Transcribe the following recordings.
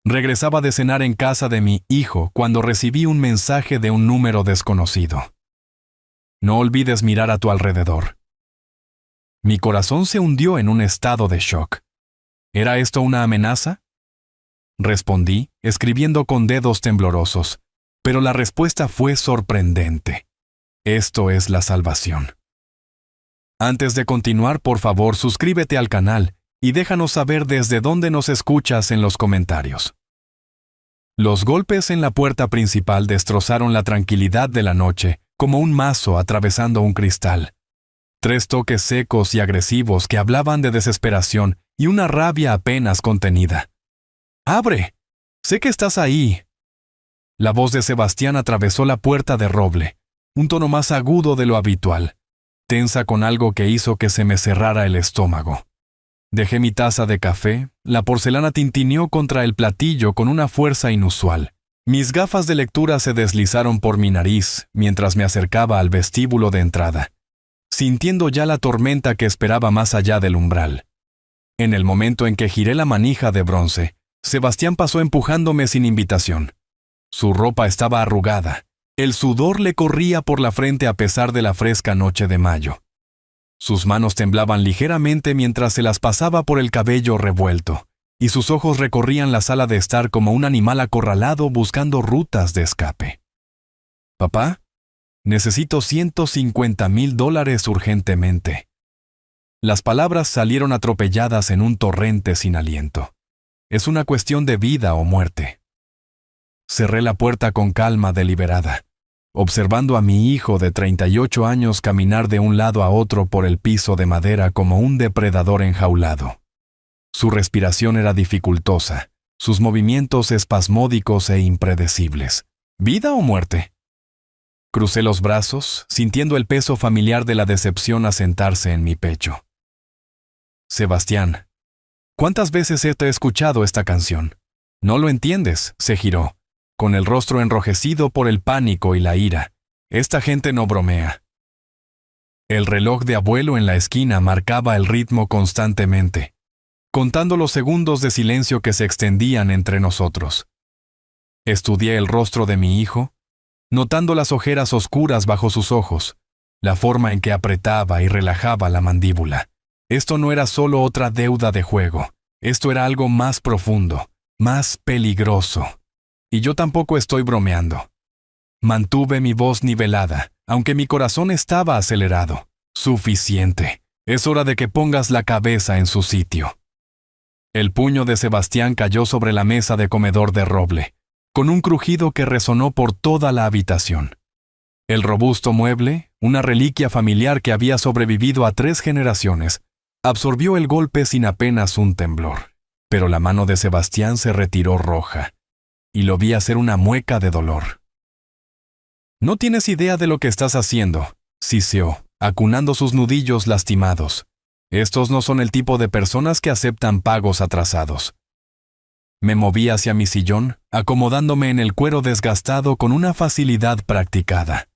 Regresaba de cenar en casa de mi hijo cuando recibí un mensaje de un número desconocido. No olvides mirar a tu alrededor. Mi corazón se hundió en un estado de shock. ¿Era esto una amenaza? Respondí, escribiendo con dedos temblorosos, pero la respuesta fue sorprendente. Esto es la salvación. Antes de continuar, por favor, suscríbete al canal y déjanos saber desde dónde nos escuchas en los comentarios. Los golpes en la puerta principal destrozaron la tranquilidad de la noche, como un mazo atravesando un cristal. 3 toques secos y agresivos que hablaban de desesperación y una rabia apenas contenida. ¡Abre! ¡Sé que estás ahí! La voz de Sebastián atravesó la puerta de roble, un tono más agudo de lo habitual, tensa con algo que hizo que se me cerrara el estómago. Dejé mi taza de café, la porcelana tintineó contra el platillo con una fuerza inusual. Mis gafas de lectura se deslizaron por mi nariz mientras me acercaba al vestíbulo de entrada, sintiendo ya la tormenta que esperaba más allá del umbral. En el momento en que giré la manija de bronce, Sebastián pasó empujándome sin invitación. Su ropa estaba arrugada. El sudor le corría por la frente a pesar de la fresca noche de mayo. Sus manos temblaban ligeramente mientras se las pasaba por el cabello revuelto, y sus ojos recorrían la sala de estar como un animal acorralado buscando rutas de escape. «Papá, necesito $150,000 urgentemente». Las palabras salieron atropelladas en un torrente sin aliento. Es una cuestión de vida o muerte. Cerré la puerta con calma deliberada, observando a mi hijo de 38 años caminar de un lado a otro por el piso de madera como un depredador enjaulado. Su respiración era dificultosa, sus movimientos espasmódicos e impredecibles. ¿Vida o muerte? Crucé los brazos, sintiendo el peso familiar de la decepción asentarse en mi pecho. Sebastián, ¿cuántas veces te he escuchado esta canción? No lo entiendes, se giró, con el rostro enrojecido por el pánico y la ira. Esta gente no bromea. El reloj de abuelo en la esquina marcaba el ritmo constantemente, contando los segundos de silencio que se extendían entre nosotros. Estudié el rostro de mi hijo, notando las ojeras oscuras bajo sus ojos, la forma en que apretaba y relajaba la mandíbula. Esto no era solo otra deuda de juego, esto era algo más profundo, más peligroso. Y yo tampoco estoy bromeando. Mantuve mi voz nivelada, aunque mi corazón estaba acelerado. Suficiente. Es hora de que pongas la cabeza en su sitio. El puño de Sebastián cayó sobre la mesa de comedor de roble, con un crujido que resonó por toda la habitación. El robusto mueble, una reliquia familiar que había sobrevivido a 3 generaciones, absorbió el golpe sin apenas un temblor. Pero la mano de Sebastián se retiró roja, y lo vi hacer una mueca de dolor. «No tienes idea de lo que estás haciendo», siseó, acunando sus nudillos lastimados. «Estos no son el tipo de personas que aceptan pagos atrasados». Me moví hacia mi sillón, acomodándome en el cuero desgastado con una facilidad practicada.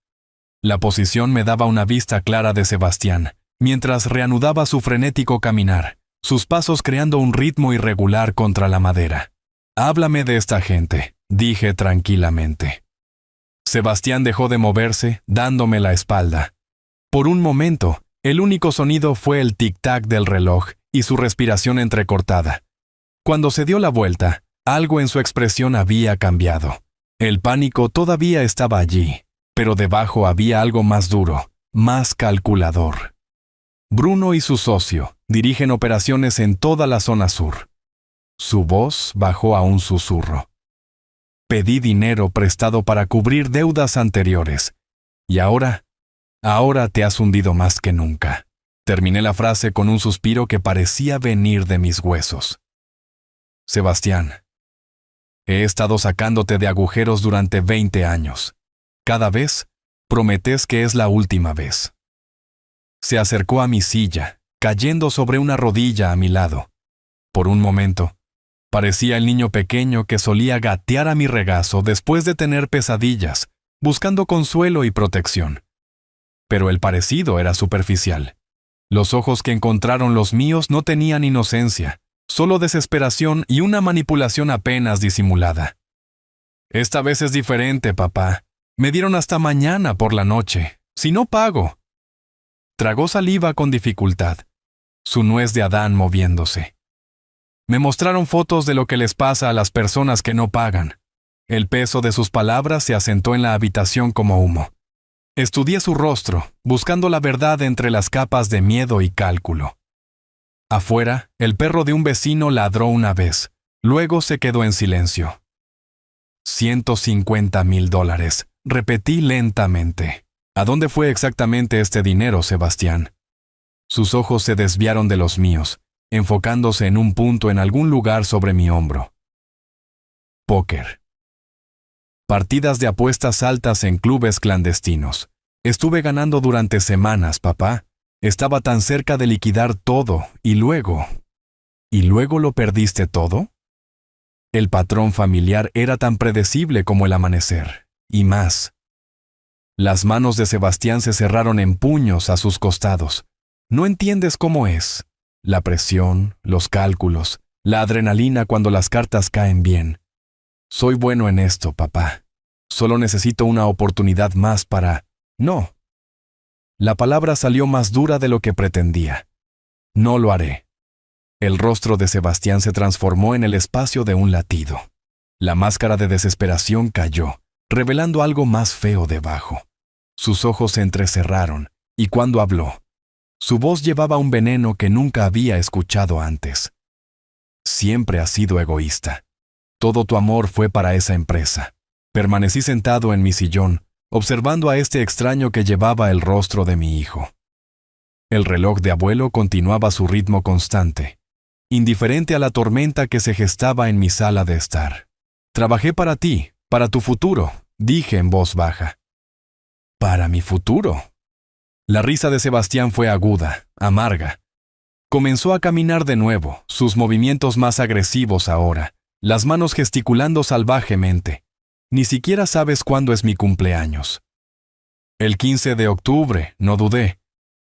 La posición me daba una vista clara de Sebastián, mientras reanudaba su frenético caminar, sus pasos creando un ritmo irregular contra la madera. «Háblame de esta gente», dije tranquilamente. Sebastián dejó de moverse, dándome la espalda. Por un momento, el único sonido fue el tic-tac del reloj y su respiración entrecortada. Cuando se dio la vuelta, algo en su expresión había cambiado. El pánico todavía estaba allí, pero debajo había algo más duro, más calculador. Bruno y su socio dirigen operaciones en toda la zona sur. Su voz bajó a un susurro. Pedí dinero prestado para cubrir deudas anteriores. Y ahora te has hundido más que nunca. Terminé la frase con un suspiro que parecía venir de mis huesos. Sebastián, he estado sacándote de agujeros durante 20 años. Cada vez, prometes que es la última vez. Se acercó a mi silla, cayendo sobre una rodilla a mi lado. Por un momento, parecía el niño pequeño que solía gatear a mi regazo después de tener pesadillas, buscando consuelo y protección. Pero el parecido era superficial. Los ojos que encontraron los míos no tenían inocencia, Solo desesperación y una manipulación apenas disimulada. Esta vez es diferente, papá. Me dieron hasta mañana por la noche. Si no pago. Tragó saliva con dificultad, su nuez de Adán moviéndose. Me mostraron fotos de lo que les pasa a las personas que no pagan. El peso de sus palabras se asentó en la habitación como humo. Estudié su rostro, buscando la verdad entre las capas de miedo y cálculo. Afuera, el perro de un vecino ladró una vez, luego se quedó en silencio. $150,000, repetí lentamente. ¿A dónde fue exactamente este dinero, Sebastián? Sus ojos se desviaron de los míos, enfocándose en un punto en algún lugar sobre mi hombro. Póker. Partidas de apuestas altas en clubes clandestinos. Estuve ganando durante semanas, papá. Estaba tan cerca de liquidar todo, y luego... ¿Y luego lo perdiste todo? El patrón familiar era tan predecible como el amanecer, y más. Las manos de Sebastián se cerraron en puños a sus costados. No entiendes cómo es. La presión, los cálculos, la adrenalina cuando las cartas caen bien. Soy bueno en esto, papá. Solo necesito una oportunidad más para... No. La palabra salió más dura de lo que pretendía. No lo haré. El rostro de Sebastián se transformó en el espacio de un latido. La máscara de desesperación cayó, revelando algo más feo debajo. Sus ojos se entrecerraron, y cuando habló, su voz llevaba un veneno que nunca había escuchado antes. Siempre has sido egoísta. Todo tu amor fue para esa empresa. Permanecí sentado en mi sillón, observando a este extraño que llevaba el rostro de mi hijo. El reloj de abuelo continuaba su ritmo constante, indiferente a la tormenta que se gestaba en mi sala de estar. Trabajé para ti, para tu futuro, dije en voz baja. ¿Para mi futuro? La risa de Sebastián fue aguda, amarga. Comenzó a caminar de nuevo, sus movimientos más agresivos ahora, las manos gesticulando salvajemente. Ni siquiera sabes cuándo es mi cumpleaños. El 15 de octubre, no dudé,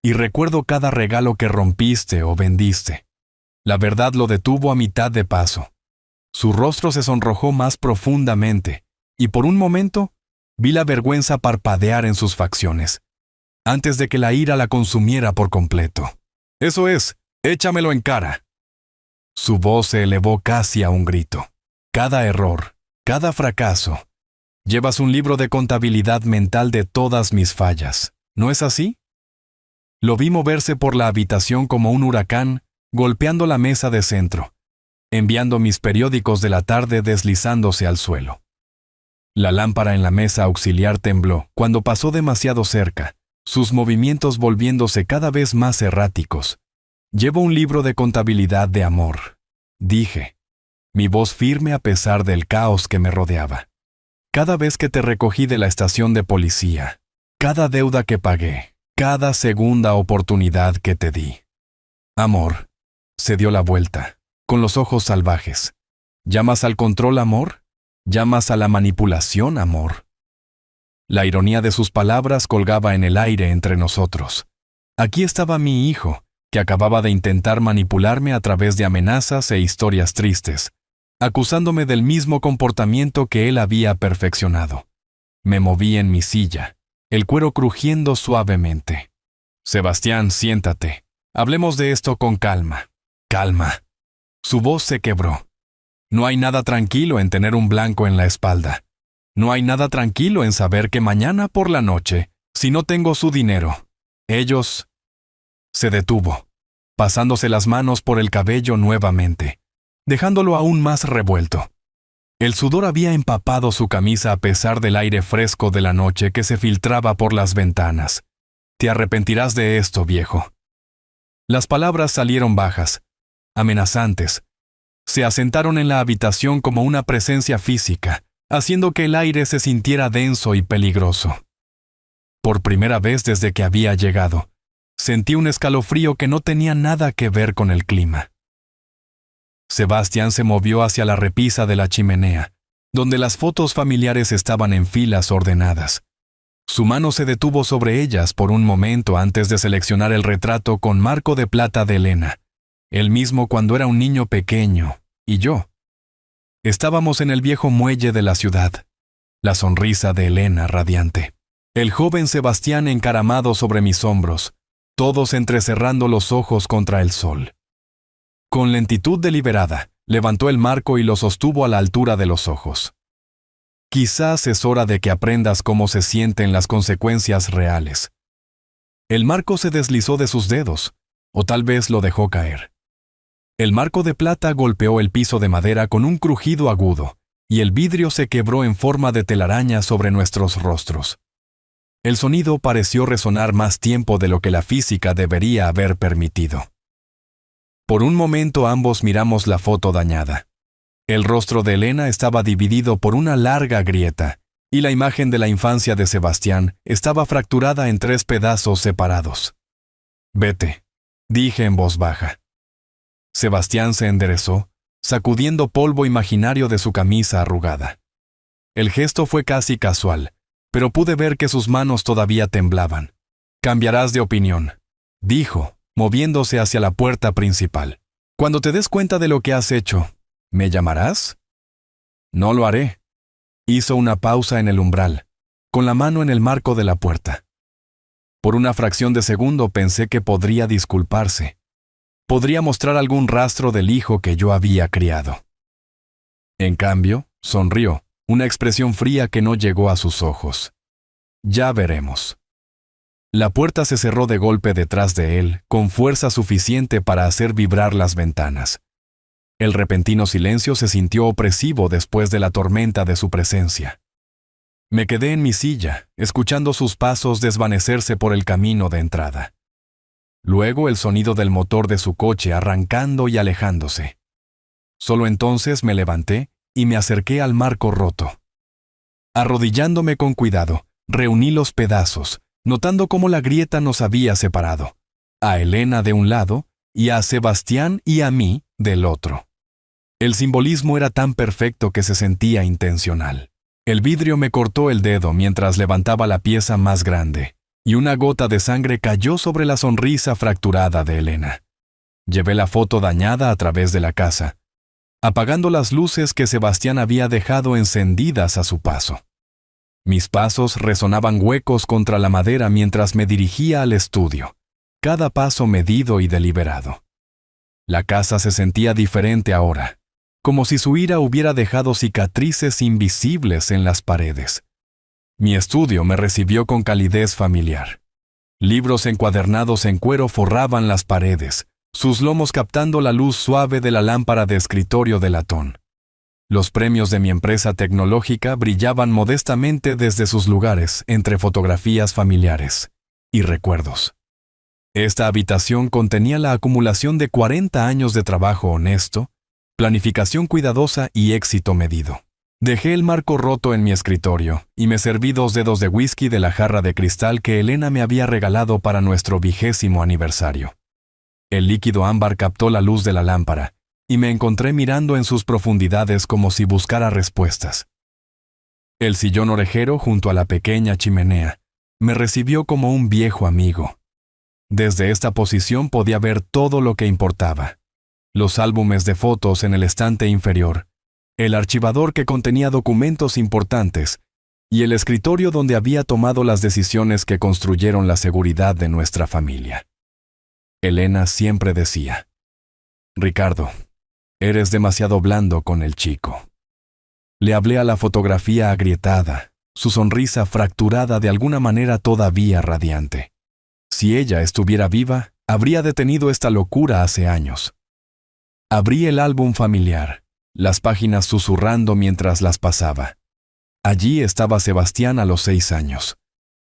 y recuerdo cada regalo que rompiste o vendiste. La verdad lo detuvo a mitad de paso. Su rostro se sonrojó más profundamente, y por un momento vi la vergüenza parpadear en sus facciones, antes de que la ira la consumiera por completo. Eso es, échamelo en cara. Su voz se elevó casi a un grito. Cada error, cada fracaso. Llevas un libro de contabilidad mental de todas mis fallas, ¿no es así? Lo vi moverse por la habitación como un huracán, golpeando la mesa de centro, enviando mis periódicos de la tarde deslizándose al suelo. La lámpara en la mesa auxiliar tembló cuando pasó demasiado cerca, sus movimientos volviéndose cada vez más erráticos. Llevo un libro de contabilidad de amor, dije, mi voz firme a pesar del caos que me rodeaba. Cada vez que te recogí de la estación de policía, cada deuda que pagué, cada segunda oportunidad que te di. Amor, se dio la vuelta, con los ojos salvajes. ¿Llamas al control amor? ¿Llamas a la manipulación amor? La ironía de sus palabras colgaba en el aire entre nosotros. Aquí estaba mi hijo, que acababa de intentar manipularme a través de amenazas e historias tristes, acusándome del mismo comportamiento que él había perfeccionado. Me moví en mi silla, el cuero crujiendo suavemente. Sebastián, siéntate. Hablemos de esto con calma. Calma. Su voz se quebró. No hay nada tranquilo en tener un blanco en la espalda. No hay nada tranquilo en saber que mañana por la noche, si no tengo su dinero, ellos... Se detuvo, pasándose las manos por el cabello nuevamente, dejándolo aún más revuelto. El sudor había empapado su camisa a pesar del aire fresco de la noche que se filtraba por las ventanas. Te arrepentirás de esto, viejo. Las palabras salieron bajas, amenazantes. Se asentaron en la habitación como una presencia física, haciendo que el aire se sintiera denso y peligroso. Por primera vez desde que había llegado, sentí un escalofrío que no tenía nada que ver con el clima. Sebastián se movió hacia la repisa de la chimenea, donde las fotos familiares estaban en filas ordenadas. Su mano se detuvo sobre ellas por un momento antes de seleccionar el retrato con marco de plata de Elena, Él mismo cuando era un niño pequeño, y yo. Estábamos en el viejo muelle de la ciudad. La sonrisa de Elena radiante. El joven Sebastián encaramado sobre mis hombros, todos entrecerrando los ojos contra el sol. Con lentitud deliberada, levantó el marco y lo sostuvo a la altura de los ojos. Quizás es hora de que aprendas cómo se sienten las consecuencias reales. El marco se deslizó de sus dedos, o tal vez lo dejó caer. El marco de plata golpeó el piso de madera con un crujido agudo, y el vidrio se quebró en forma de telaraña sobre nuestros rostros. El sonido pareció resonar más tiempo de lo que la física debería haber permitido. Por un momento ambos miramos la foto dañada. El rostro de Elena estaba dividido por una larga grieta, y la imagen de la infancia de Sebastián estaba fracturada en 3 pedazos separados. «Vete», dije en voz baja. Sebastián se enderezó, sacudiendo polvo imaginario de su camisa arrugada. El gesto fue casi casual, pero pude ver que sus manos todavía temblaban. «Cambiarás de opinión», dijo, moviéndose hacia la puerta principal. «Cuando te des cuenta de lo que has hecho, ¿me llamarás?» «No lo haré». Hizo una pausa en el umbral, con la mano en el marco de la puerta. Por una fracción de segundo pensé que podría disculparse. Podría mostrar algún rastro del hijo que yo había criado. En cambio, sonrió, una expresión fría que no llegó a sus ojos. «Ya veremos». La puerta se cerró de golpe detrás de él, con fuerza suficiente para hacer vibrar las ventanas. El repentino silencio se sintió opresivo después de la tormenta de su presencia. Me quedé en mi silla, escuchando sus pasos desvanecerse por el camino de entrada. Luego el sonido del motor de su coche arrancando y alejándose. Solo entonces me levanté y me acerqué al marco roto. Arrodillándome con cuidado, reuní los pedazos, notando cómo la grieta nos había separado, a Elena de un lado y a Sebastián y a mí del otro. El simbolismo era tan perfecto que se sentía intencional. El vidrio me cortó el dedo mientras levantaba la pieza más grande, y una gota de sangre cayó sobre la sonrisa fracturada de Elena. Llevé la foto dañada a través de la casa, apagando las luces que Sebastián había dejado encendidas a su paso. Mis pasos resonaban huecos contra la madera mientras me dirigía al estudio, cada paso medido y deliberado. La casa se sentía diferente ahora, como si su ira hubiera dejado cicatrices invisibles en las paredes. Mi estudio me recibió con calidez familiar. Libros encuadernados en cuero forraban las paredes, sus lomos captando la luz suave de la lámpara de escritorio de latón. Los premios de mi empresa tecnológica brillaban modestamente desde sus lugares entre fotografías familiares y recuerdos. Esta habitación contenía la acumulación de 40 años de trabajo honesto, planificación cuidadosa y éxito medido. Dejé el marco roto en mi escritorio y me serví 2 dedos de whisky de la jarra de cristal que Elena me había regalado para nuestro 20º aniversario. El líquido ámbar captó la luz de la lámpara y me encontré mirando en sus profundidades como si buscara respuestas. El sillón orejero junto a la pequeña chimenea me recibió como un viejo amigo. Desde esta posición podía ver todo lo que importaba. Los álbumes de fotos en el estante inferior, el archivador que contenía documentos importantes y el escritorio donde había tomado las decisiones que construyeron la seguridad de nuestra familia. Elena siempre decía: «Ricardo, eres demasiado blando con el chico». Le hablé a la fotografía agrietada, su sonrisa fracturada de alguna manera todavía radiante. Si ella estuviera viva, habría detenido esta locura hace años. Abrí el álbum familiar, las páginas susurrando mientras las pasaba. Allí estaba Sebastián a los 6 años,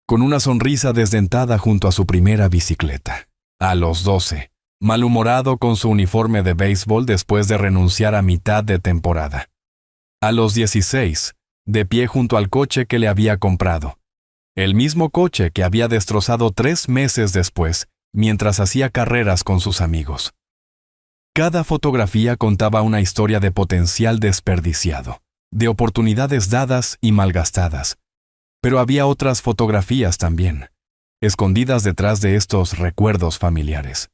con una sonrisa desdentada junto a su primera bicicleta. A los 12, malhumorado con su uniforme de béisbol después de renunciar a mitad de temporada. A los 16, de pie junto al coche que le había comprado. El mismo coche que había destrozado 3 meses después, mientras hacía carreras con sus amigos. Cada fotografía contaba una historia de potencial desperdiciado, de oportunidades dadas y malgastadas. Pero había otras fotografías también, escondidas detrás de estos recuerdos familiares.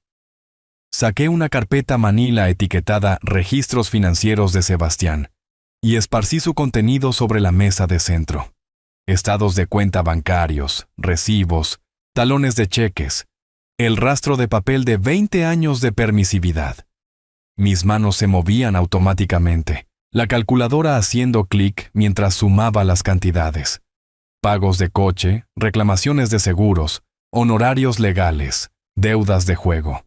Saqué una carpeta manila etiquetada Registros Financieros de Sebastián y esparcí su contenido sobre la mesa de centro. Estados de cuenta bancarios, recibos, talones de cheques, el rastro de papel de 20 años de permisividad. Mis manos se movían automáticamente, la calculadora haciendo clic mientras sumaba las cantidades. Pagos de coche, reclamaciones de seguros, honorarios legales, deudas de juego.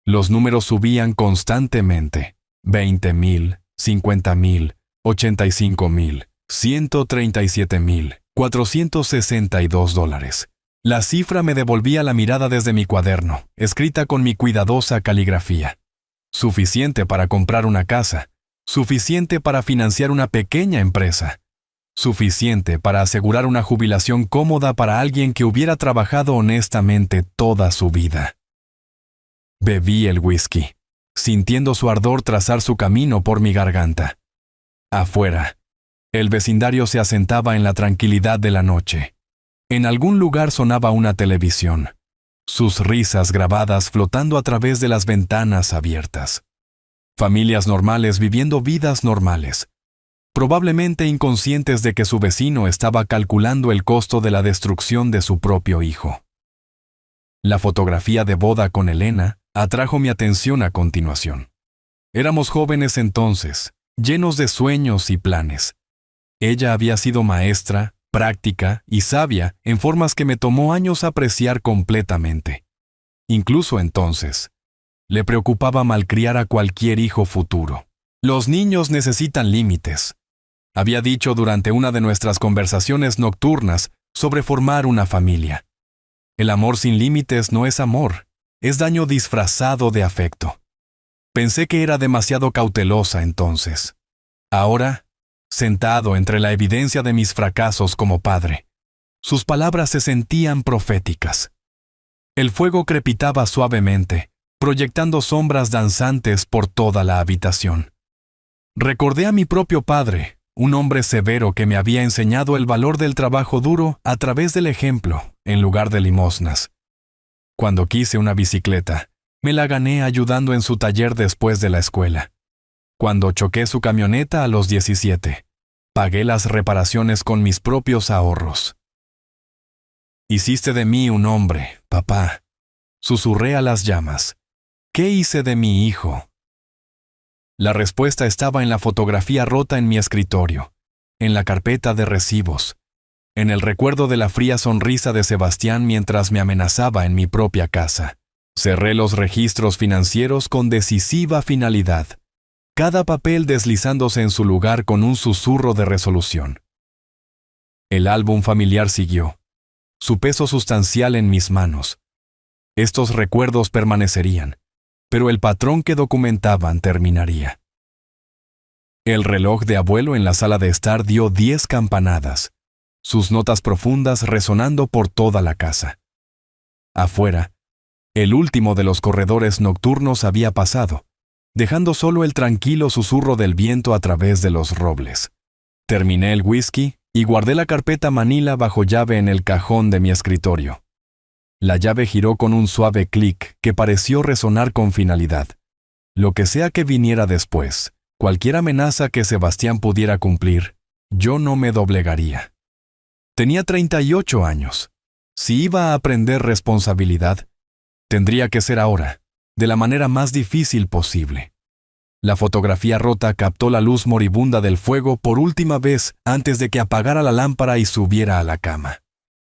Los números subían constantemente. 20,000, 50,000, 85,000, 137,462 dólares. La cifra me devolvía la mirada desde mi cuaderno, escrita con mi cuidadosa caligrafía. Suficiente para comprar una casa, suficiente para financiar una pequeña empresa, suficiente para asegurar una jubilación cómoda para alguien que hubiera trabajado honestamente toda su vida. Bebí el whisky, sintiendo su ardor trazar su camino por mi garganta. Afuera, el vecindario se asentaba en la tranquilidad de la noche. En algún lugar sonaba una televisión, sus risas grabadas flotando a través de las ventanas abiertas. Familias normales viviendo vidas normales, probablemente inconscientes de que su vecino estaba calculando el costo de la destrucción de su propio hijo. La fotografía de boda con Elena atrajo mi atención a continuación. Éramos jóvenes entonces, llenos de sueños y planes. Ella había sido maestra, práctica y sabia en formas que me tomó años apreciar completamente. Incluso entonces, le preocupaba malcriar a cualquier hijo futuro. Los niños necesitan límites, había dicho durante una de nuestras conversaciones nocturnas sobre formar una familia. El amor sin límites no es amor, es daño disfrazado de afecto. Pensé que era demasiado cautelosa entonces. Ahora, sentado entre la evidencia de mis fracasos como padre, sus palabras se sentían proféticas. El fuego crepitaba suavemente, proyectando sombras danzantes por toda la habitación. Recordé a mi propio padre, un hombre severo que me había enseñado el valor del trabajo duro a través del ejemplo, en lugar de limosnas. Cuando quise una bicicleta, me la gané ayudando en su taller después de la escuela. Cuando choqué su camioneta a los 17, pagué las reparaciones con mis propios ahorros. Hiciste de mí un hombre, papá. Susurré a las llamas. ¿Qué hice de mi hijo? La respuesta estaba en la fotografía rota en mi escritorio, en la carpeta de recibos, en el recuerdo de la fría sonrisa de Sebastián mientras me amenazaba en mi propia casa. Cerré los registros financieros con decisiva finalidad, cada papel deslizándose en su lugar con un susurro de resolución. El álbum familiar siguió, su peso sustancial en mis manos. Estos recuerdos permanecerían, pero el patrón que documentaban terminaría. El reloj de abuelo en la sala de estar dio 10 campanadas, sus notas profundas resonando por toda la casa. Afuera, el último de los corredores nocturnos había pasado, dejando solo el tranquilo susurro del viento a través de los robles. Terminé el whisky y guardé la carpeta manila bajo llave en el cajón de mi escritorio. La llave giró con un suave clic que pareció resonar con finalidad. Lo que sea que viniera después, cualquier amenaza que Sebastián pudiera cumplir, yo no me doblegaría. Tenía 38 años. Si iba a aprender responsabilidad, tendría que ser ahora, de la manera más difícil posible. La fotografía rota captó la luz moribunda del fuego por última vez antes de que apagara la lámpara y subiera a la cama.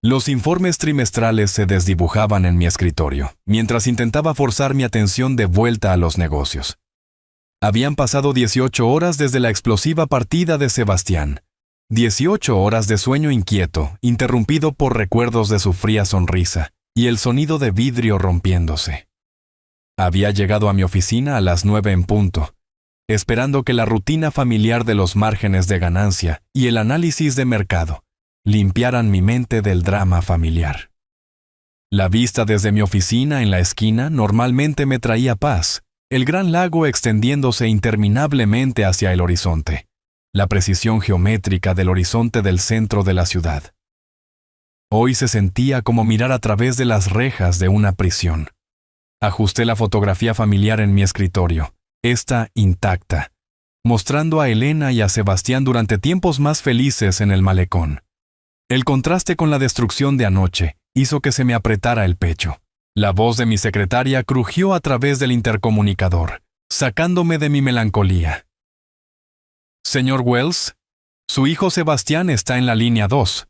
Los informes trimestrales se desdibujaban en mi escritorio, mientras intentaba forzar mi atención de vuelta a los negocios. Habían pasado 18 horas desde la explosiva partida de Sebastián. 18 horas de sueño inquieto, interrumpido por recuerdos de su fría sonrisa y el sonido de vidrio rompiéndose. Había llegado a mi oficina a las 9 en punto, esperando que la rutina familiar de los márgenes de ganancia y el análisis de mercado limpiaran mi mente del drama familiar. La vista desde mi oficina en la esquina normalmente me traía paz, el gran lago extendiéndose interminablemente hacia el horizonte, la precisión geométrica del horizonte del centro de la ciudad. Hoy se sentía como mirar a través de las rejas de una prisión. Ajusté la fotografía familiar en mi escritorio, esta intacta, mostrando a Elena y a Sebastián durante tiempos más felices en el malecón. El contraste con la destrucción de anoche hizo que se me apretara el pecho. La voz de mi secretaria crujió a través del intercomunicador, sacándome de mi melancolía. Señor Wells, su hijo Sebastián está en la línea 2.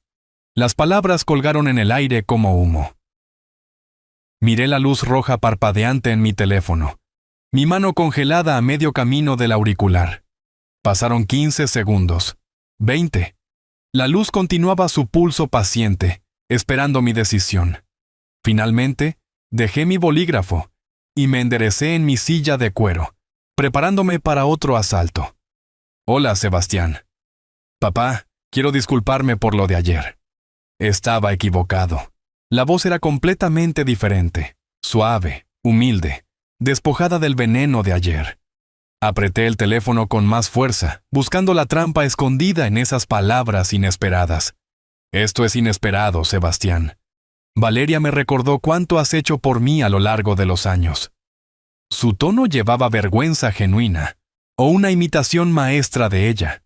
Las palabras colgaron en el aire como humo. Miré la luz roja parpadeante en mi teléfono, mi mano congelada a medio camino del auricular. Pasaron 15 segundos, 20. La luz continuaba su pulso paciente, esperando mi decisión. Finalmente, dejé mi bolígrafo y me enderecé en mi silla de cuero, preparándome para otro asalto. Hola, Sebastián. Papá, quiero disculparme por lo de ayer. Estaba equivocado. La voz era completamente diferente, suave, humilde, despojada del veneno de ayer. Apreté el teléfono con más fuerza, buscando la trampa escondida en esas palabras inesperadas. Esto es inesperado, Sebastián. Valeria me recordó cuánto has hecho por mí a lo largo de los años. Su tono llevaba vergüenza genuina, o una imitación maestra de ella.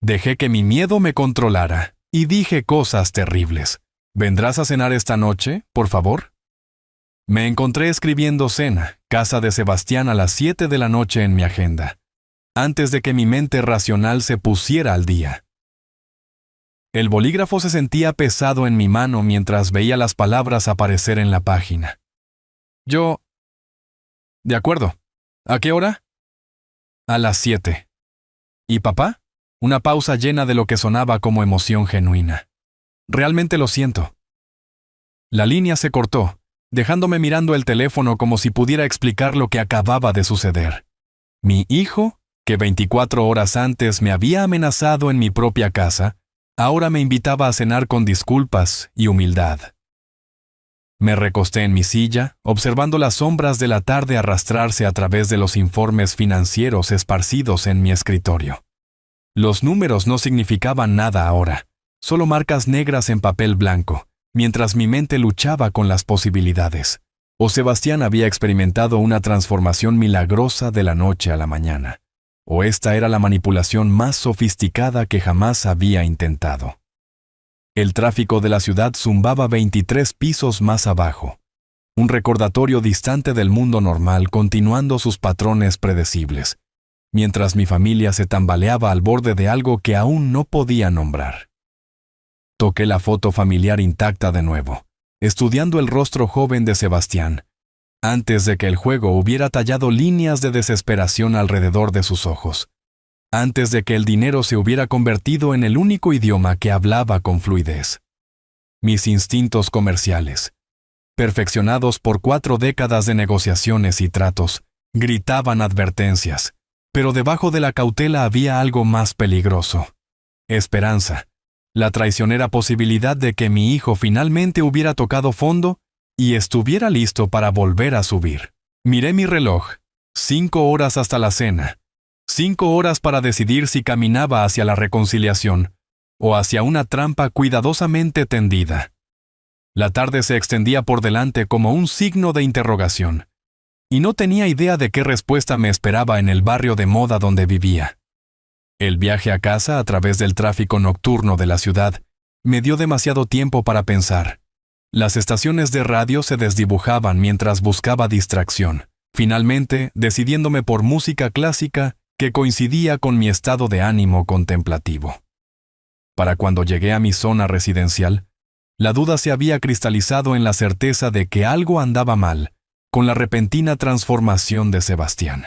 Dejé que mi miedo me controlara y dije cosas terribles. ¿Vendrás a cenar esta noche, por favor? Me encontré escribiendo cena, casa de Sebastián a las 7 de la noche en mi agenda, antes de que mi mente racional se pusiera al día. El bolígrafo se sentía pesado en mi mano mientras veía las palabras aparecer en la página. De acuerdo. ¿A qué hora? A las 7. ¿Y papá? Una pausa llena de lo que sonaba como emoción genuina. Realmente lo siento. La línea se cortó, dejándome mirando el teléfono como si pudiera explicar lo que acababa de suceder. Mi hijo, que 24 horas antes me había amenazado en mi propia casa, ahora me invitaba a cenar con disculpas y humildad. Me recosté en mi silla, observando las sombras de la tarde arrastrarse a través de los informes financieros esparcidos en mi escritorio. Los números no significaban nada ahora, solo marcas negras en papel blanco, mientras mi mente luchaba con las posibilidades. O Sebastián había experimentado una transformación milagrosa de la noche a la mañana, o esta era la manipulación más sofisticada que jamás había intentado. El tráfico de la ciudad zumbaba 23 pisos más abajo, un recordatorio distante del mundo normal continuando sus patrones predecibles, mientras mi familia se tambaleaba al borde de algo que aún no podía nombrar. Toqué la foto familiar intacta de nuevo, estudiando el rostro joven de Sebastián, antes de que el juego hubiera tallado líneas de desesperación alrededor de sus ojos, antes de que el dinero se hubiera convertido en el único idioma que hablaba con fluidez. Mis instintos comerciales, perfeccionados por 4 décadas de negociaciones y tratos, gritaban advertencias, pero debajo de la cautela había algo más peligroso: esperanza. La traicionera posibilidad de que mi hijo finalmente hubiera tocado fondo y estuviera listo para volver a subir. Miré mi reloj. 5 horas hasta la cena. 5 horas para decidir si caminaba hacia la reconciliación o hacia una trampa cuidadosamente tendida. La tarde se extendía por delante como un signo de interrogación, y no tenía idea de qué respuesta me esperaba en el barrio de moda donde vivía. El viaje a casa a través del tráfico nocturno de la ciudad me dio demasiado tiempo para pensar. Las estaciones de radio se desdibujaban mientras buscaba distracción, finalmente decidiéndome por música clásica que coincidía con mi estado de ánimo contemplativo. Para cuando llegué a mi zona residencial, la duda se había cristalizado en la certeza de que algo andaba mal con la repentina transformación de Sebastián.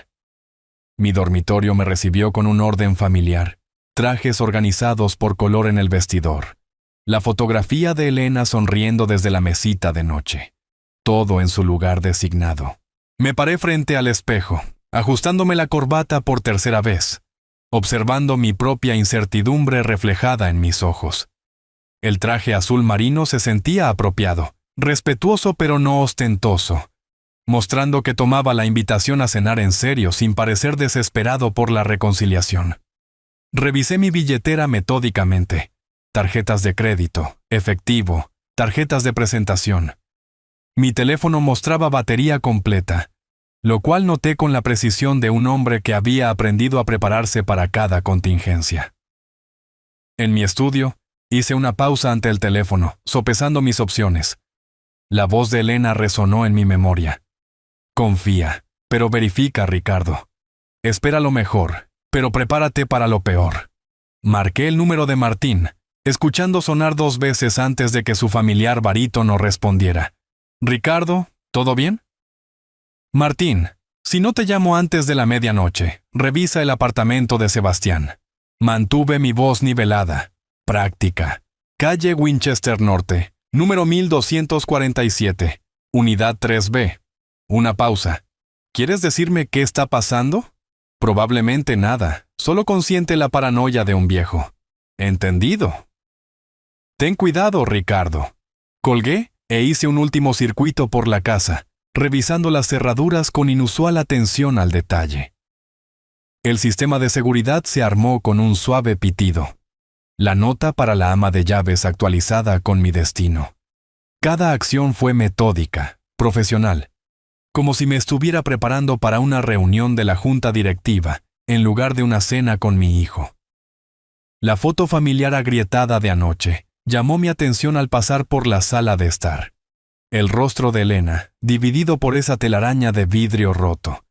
Mi dormitorio me recibió con un orden familiar, trajes organizados por color en el vestidor, la fotografía de Elena sonriendo desde la mesita de noche, todo en su lugar designado. Me paré frente al espejo, ajustándome la corbata por tercera vez, observando mi propia incertidumbre reflejada en mis ojos. El traje azul marino se sentía apropiado, respetuoso pero no ostentoso, mostrando que tomaba la invitación a cenar en serio sin parecer desesperado por la reconciliación. Revisé mi billetera metódicamente, tarjetas de crédito, efectivo, tarjetas de presentación. Mi teléfono mostraba batería completa, lo cual noté con la precisión de un hombre que había aprendido a prepararse para cada contingencia. En mi estudio, hice una pausa ante el teléfono, sopesando mis opciones. La voz de Elena resonó en mi memoria. Confía, pero verifica, Ricardo. Espera lo mejor, pero prepárate para lo peor. Marqué el número de Martín, escuchando sonar 2 veces antes de que su familiar barítono respondiera. Ricardo, ¿todo bien? Martín, si no te llamo antes de la medianoche, revisa el apartamento de Sebastián. Mantuve mi voz nivelada. Práctica. Calle Winchester Norte, número 1247, unidad 3B. Una pausa. ¿Quieres decirme qué está pasando? Probablemente nada, solo consiente la paranoia de un viejo. Entendido. Ten cuidado, Ricardo. Colgué e hice un último circuito por la casa, revisando las cerraduras con inusual atención al detalle. El sistema de seguridad se armó con un suave pitido. La nota para la ama de llaves actualizada con mi destino. Cada acción fue metódica, profesional, como si me estuviera preparando para una reunión de la junta directiva, en lugar de una cena con mi hijo. La foto familiar agrietada de anoche llamó mi atención al pasar por la sala de estar. El rostro de Elena, dividido por esa telaraña de vidrio roto,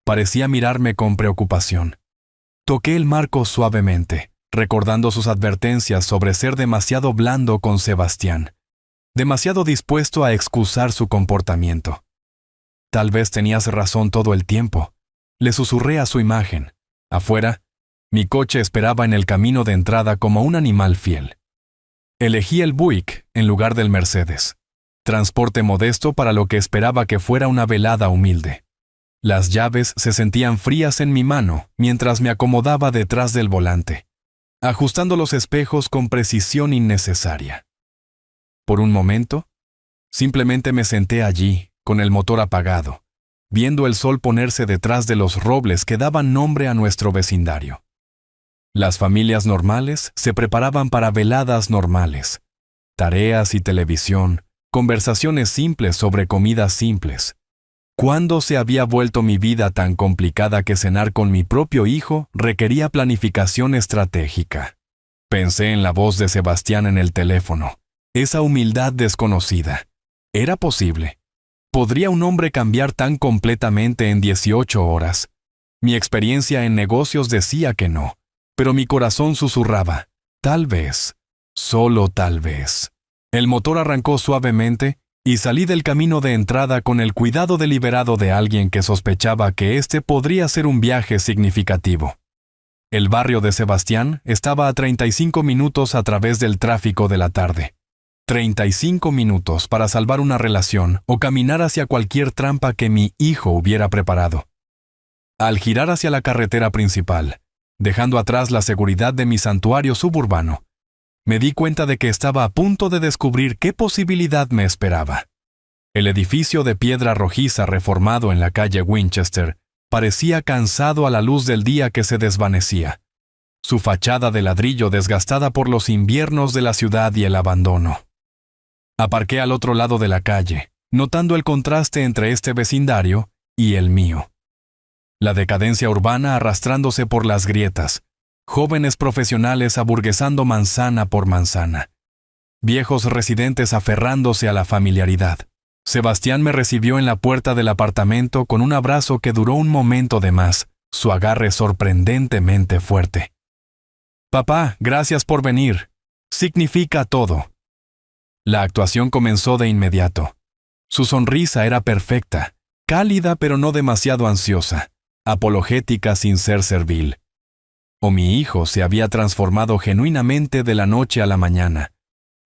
parecía mirarme con preocupación. Toqué el marco suavemente, recordando sus advertencias sobre ser demasiado blando con Sebastián, demasiado dispuesto a excusar su comportamiento. Tal vez tenías razón todo el tiempo. Le susurré a su imagen. Afuera, mi coche esperaba en el camino de entrada como un animal fiel. Elegí el Buick en lugar del Mercedes. Transporte modesto para lo que esperaba que fuera una velada humilde. Las llaves se sentían frías en mi mano mientras me acomodaba detrás del volante, ajustando los espejos con precisión innecesaria. Por un momento, simplemente me senté allí, con el motor apagado, viendo el sol ponerse detrás de los robles que daban nombre a nuestro vecindario. Las familias normales se preparaban para veladas normales, tareas y televisión, conversaciones simples sobre comidas simples. ¿Cuándo se había vuelto mi vida tan complicada que cenar con mi propio hijo requería planificación estratégica? Pensé en la voz de Sebastián en el teléfono, esa humildad desconocida. ¿Era posible? ¿Podría un hombre cambiar tan completamente en 18 horas? Mi experiencia en negocios decía que no, pero mi corazón susurraba, tal vez, solo tal vez. El motor arrancó suavemente y salí del camino de entrada con el cuidado deliberado de alguien que sospechaba que este podría ser un viaje significativo. El barrio de Sebastián estaba a 35 minutos a través del tráfico de la tarde. 35 minutos para salvar una relación o caminar hacia cualquier trampa que mi hijo hubiera preparado. Al girar hacia la carretera principal, dejando atrás la seguridad de mi santuario suburbano, me di cuenta de que estaba a punto de descubrir qué posibilidad me esperaba. El edificio de piedra rojiza reformado en la calle Winchester parecía cansado a la luz del día que se desvanecía. Su fachada de ladrillo desgastada por los inviernos de la ciudad y el abandono. Aparqué al otro lado de la calle, notando el contraste entre este vecindario y el mío. La decadencia urbana arrastrándose por las grietas, jóvenes profesionales aburguesando manzana por manzana, viejos residentes aferrándose a la familiaridad. Sebastián me recibió en la puerta del apartamento con un abrazo que duró un momento de más, su agarre sorprendentemente fuerte. «Papá, gracias por venir. Significa todo». La actuación comenzó de inmediato. Su sonrisa era perfecta, cálida pero no demasiado ansiosa, apologética sin ser servil. O mi hijo se había transformado genuinamente de la noche a la mañana,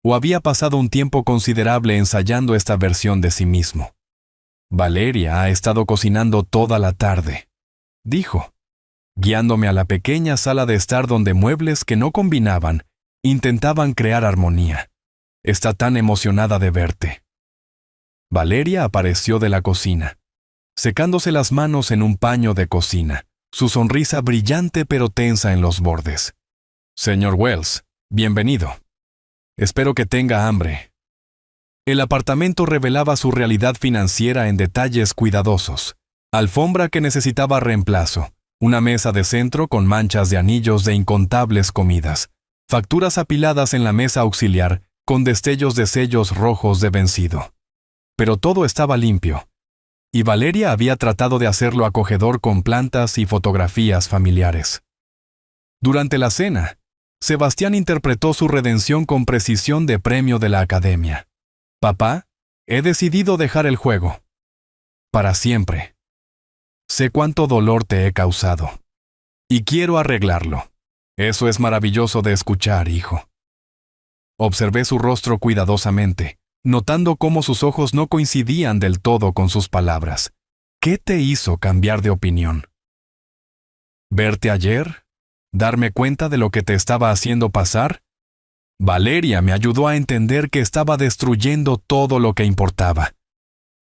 o había pasado un tiempo considerable ensayando esta versión de sí mismo. «Valeria ha estado cocinando toda la tarde», dijo, guiándome a la pequeña sala de estar donde muebles que no combinaban intentaban crear armonía. «Está tan emocionada de verte». Valeria apareció de la cocina, secándose las manos en un paño de cocina, su sonrisa brillante pero tensa en los bordes. «Señor Wells, bienvenido. Espero que tenga hambre». El apartamento revelaba su realidad financiera en detalles cuidadosos. Alfombra que necesitaba reemplazo, una mesa de centro con manchas de anillos de incontables comidas, facturas apiladas en la mesa auxiliar con destellos de sellos rojos de vencido. Pero todo estaba limpio, y Valeria había tratado de hacerlo acogedor con plantas y fotografías familiares. Durante la cena, Sebastián interpretó su redención con precisión de premio de la Academia. «Papá, he decidido dejar el juego. Para siempre. Sé cuánto dolor te he causado. Y quiero arreglarlo. Eso es maravilloso de escuchar, hijo». Observé su rostro cuidadosamente, notando cómo sus ojos no coincidían del todo con sus palabras. ¿Qué te hizo cambiar de opinión? ¿Verte ayer? ¿Darme cuenta de lo que te estaba haciendo pasar? Valeria me ayudó a entender que estaba destruyendo todo lo que importaba.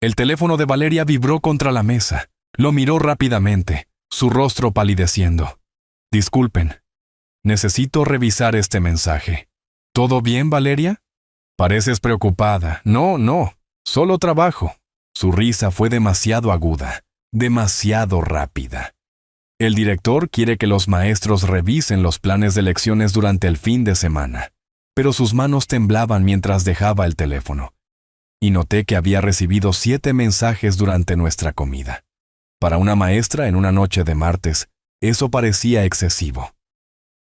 El teléfono de Valeria vibró contra la mesa. Lo miró rápidamente, su rostro palideciendo. «Disculpen. Necesito revisar este mensaje. ¿Todo bien, Valeria? Pareces preocupada». No, solo trabajo. Su risa fue demasiado aguda, demasiado rápida. El director quiere que los maestros revisen los planes de lecciones durante el fin de semana, pero sus manos temblaban mientras dejaba el teléfono. Y noté que había recibido 7 mensajes durante nuestra comida. Para una maestra en una noche de martes, eso parecía excesivo.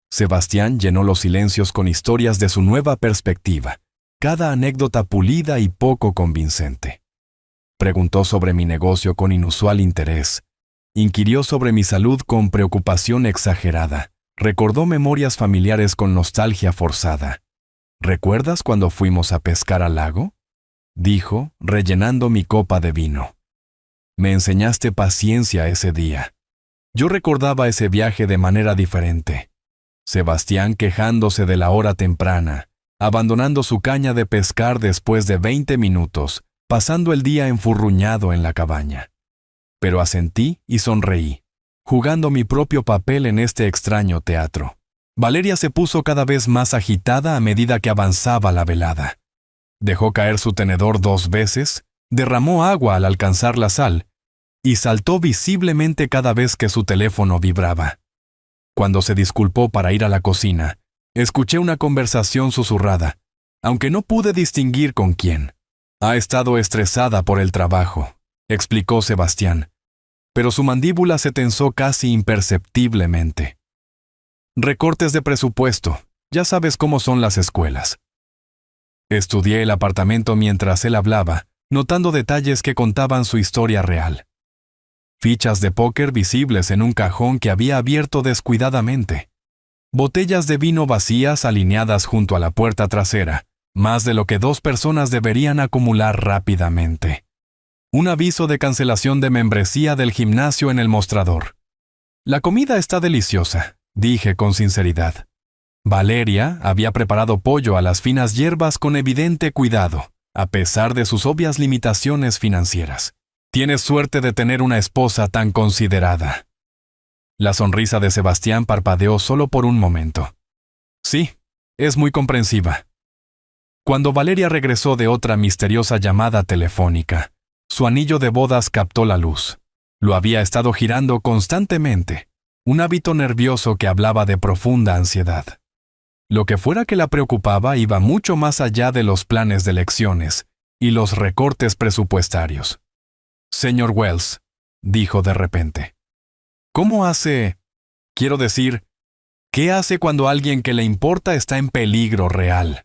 Sebastián llenó los silencios con historias de su nueva perspectiva, cada anécdota pulida y poco convincente. Preguntó sobre mi negocio con inusual interés. Inquirió sobre mi salud con preocupación exagerada. Recordó memorias familiares con nostalgia forzada. «¿Recuerdas cuando fuimos a pescar al lago?», dijo, rellenando mi copa de vino. «Me enseñaste paciencia ese día». Yo recordaba ese viaje de manera diferente. Sebastián quejándose de la hora temprana, abandonando su caña de pescar después de 20 minutos, pasando el día enfurruñado en la cabaña. Pero asentí y sonreí, jugando mi propio papel en este extraño teatro. Valeria se puso cada vez más agitada a medida que avanzaba la velada. Dejó caer su tenedor 2 veces, derramó agua al alcanzar la sal y saltó visiblemente cada vez que su teléfono vibraba. Cuando se disculpó para ir a la cocina, escuché una conversación susurrada, aunque no pude distinguir con quién. «Ha estado estresada por el trabajo», explicó Sebastián, pero su mandíbula se tensó casi imperceptiblemente. «Recortes de presupuesto, ya sabes cómo son las escuelas». Estudié el apartamento mientras él hablaba, notando detalles que contaban su historia real. Fichas de póker visibles en un cajón que había abierto descuidadamente. Botellas de vino vacías alineadas junto a la puerta trasera, más de lo que 2 personas deberían acumular rápidamente. Un aviso de cancelación de membresía del gimnasio en el mostrador. «La comida está deliciosa», dije con sinceridad. Valeria había preparado pollo a las finas hierbas con evidente cuidado, a pesar de sus obvias limitaciones financieras. «Tienes suerte de tener una esposa tan considerada». La sonrisa de Sebastián parpadeó solo por un momento. «Sí, es muy comprensiva». Cuando Valeria regresó de otra misteriosa llamada telefónica, su anillo de bodas captó la luz. Lo había estado girando constantemente, un hábito nervioso que hablaba de profunda ansiedad. Lo que fuera que la preocupaba iba mucho más allá de los planes de lecciones y los recortes presupuestarios. «Señor Wells», dijo de repente, «¿cómo hace? Quiero decir, ¿qué hace cuando alguien que le importa está en peligro real?»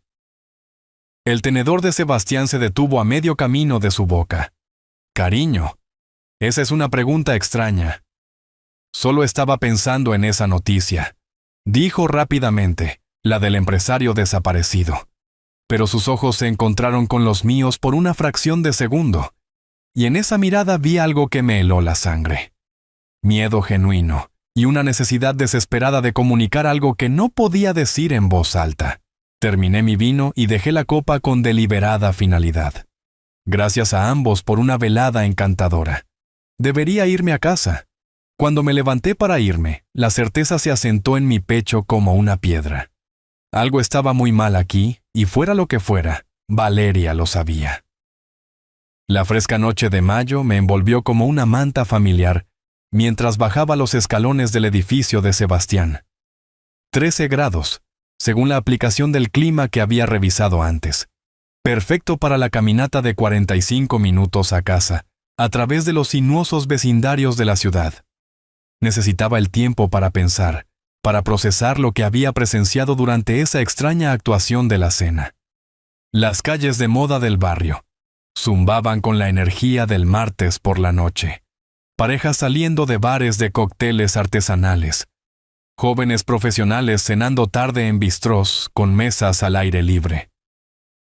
El tenedor de Sebastián se detuvo a medio camino de su boca. «Cariño, esa es una pregunta extraña». Solo estaba pensando en esa noticia, dijo rápidamente, la del empresario desaparecido. Pero sus ojos se encontraron con los míos por una fracción de segundo, y en esa mirada vi algo que me heló la sangre. Miedo genuino y una necesidad desesperada de comunicar algo que no podía decir en voz alta. Terminé mi vino y dejé la copa con deliberada finalidad. Gracias a ambos por una velada encantadora. Debería irme a casa. Cuando me levanté para irme, la certeza se asentó en mi pecho como una piedra. Algo estaba muy mal aquí, y fuera lo que fuera, Valeria lo sabía. La fresca noche de mayo me envolvió como una manta familiar mientras bajaba los escalones del edificio de Sebastián. 13 grados, según la aplicación del clima que había revisado antes. Perfecto para la caminata de 45 minutos a casa, a través de los sinuosos vecindarios de la ciudad. Necesitaba el tiempo para pensar, para procesar lo que había presenciado durante esa extraña actuación de la cena. Las calles de moda del barrio zumbaban con la energía del martes por la noche. Parejas saliendo de bares de cócteles artesanales. Jóvenes profesionales cenando tarde en bistrós con mesas al aire libre.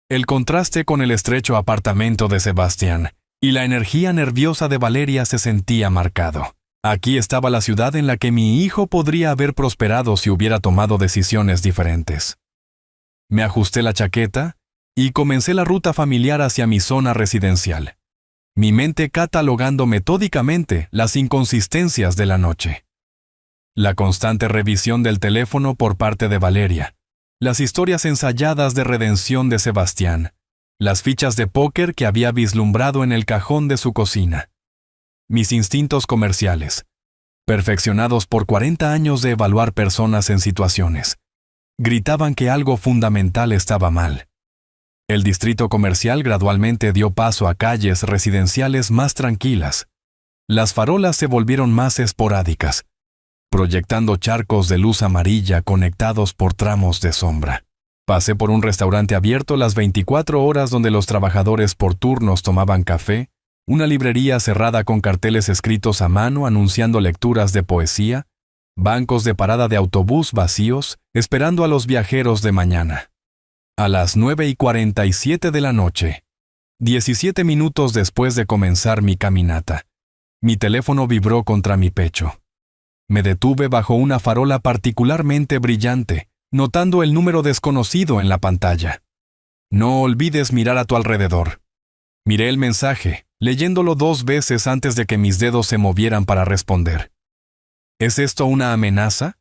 El contraste con el estrecho apartamento de Sebastián y la energía nerviosa de Valeria se sentía marcado. Aquí estaba la ciudad en la que mi hijo podría haber prosperado si hubiera tomado decisiones diferentes. Me ajusté la chaqueta y comencé la ruta familiar hacia mi zona residencial. Mi mente catalogando metódicamente las inconsistencias de la noche. La constante revisión del teléfono por parte de Valeria, las historias ensayadas de redención de Sebastián, las fichas de póker que había vislumbrado en el cajón de su cocina. Mis instintos comerciales, perfeccionados por 40 años de evaluar personas en situaciones, gritaban que algo fundamental estaba mal. El distrito comercial gradualmente dio paso a calles residenciales más tranquilas. Las farolas se volvieron más esporádicas, proyectando charcos de luz amarilla conectados por tramos de sombra. Pasé por un restaurante abierto las 24 horas donde los trabajadores por turnos tomaban café, una librería cerrada con carteles escritos a mano anunciando lecturas de poesía, bancos de parada de autobús vacíos, esperando a los viajeros de mañana. A las 9:47 de la noche, 17 minutos después de comenzar mi caminata, mi teléfono vibró contra mi pecho. Me detuve bajo una farola particularmente brillante, notando el número desconocido en la pantalla. No olvides mirar a tu alrededor. Miré el mensaje, leyéndolo 2 veces antes de que mis dedos se movieran para responder. ¿Es esto una amenaza?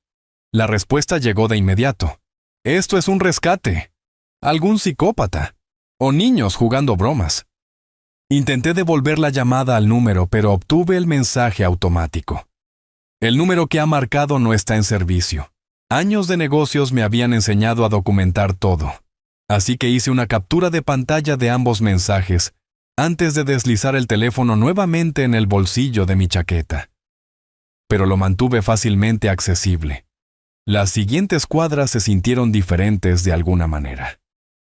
La respuesta llegó de inmediato. Esto es un rescate. Algún psicópata. O niños jugando bromas. Intenté devolver la llamada al número, pero obtuve el mensaje automático. El número que ha marcado no está en servicio. Años de negocios me habían enseñado a documentar todo. Así que hice una captura de pantalla de ambos mensajes antes de deslizar el teléfono nuevamente en el bolsillo de mi chaqueta. Pero lo mantuve fácilmente accesible. Las siguientes cuadras se sintieron diferentes de alguna manera.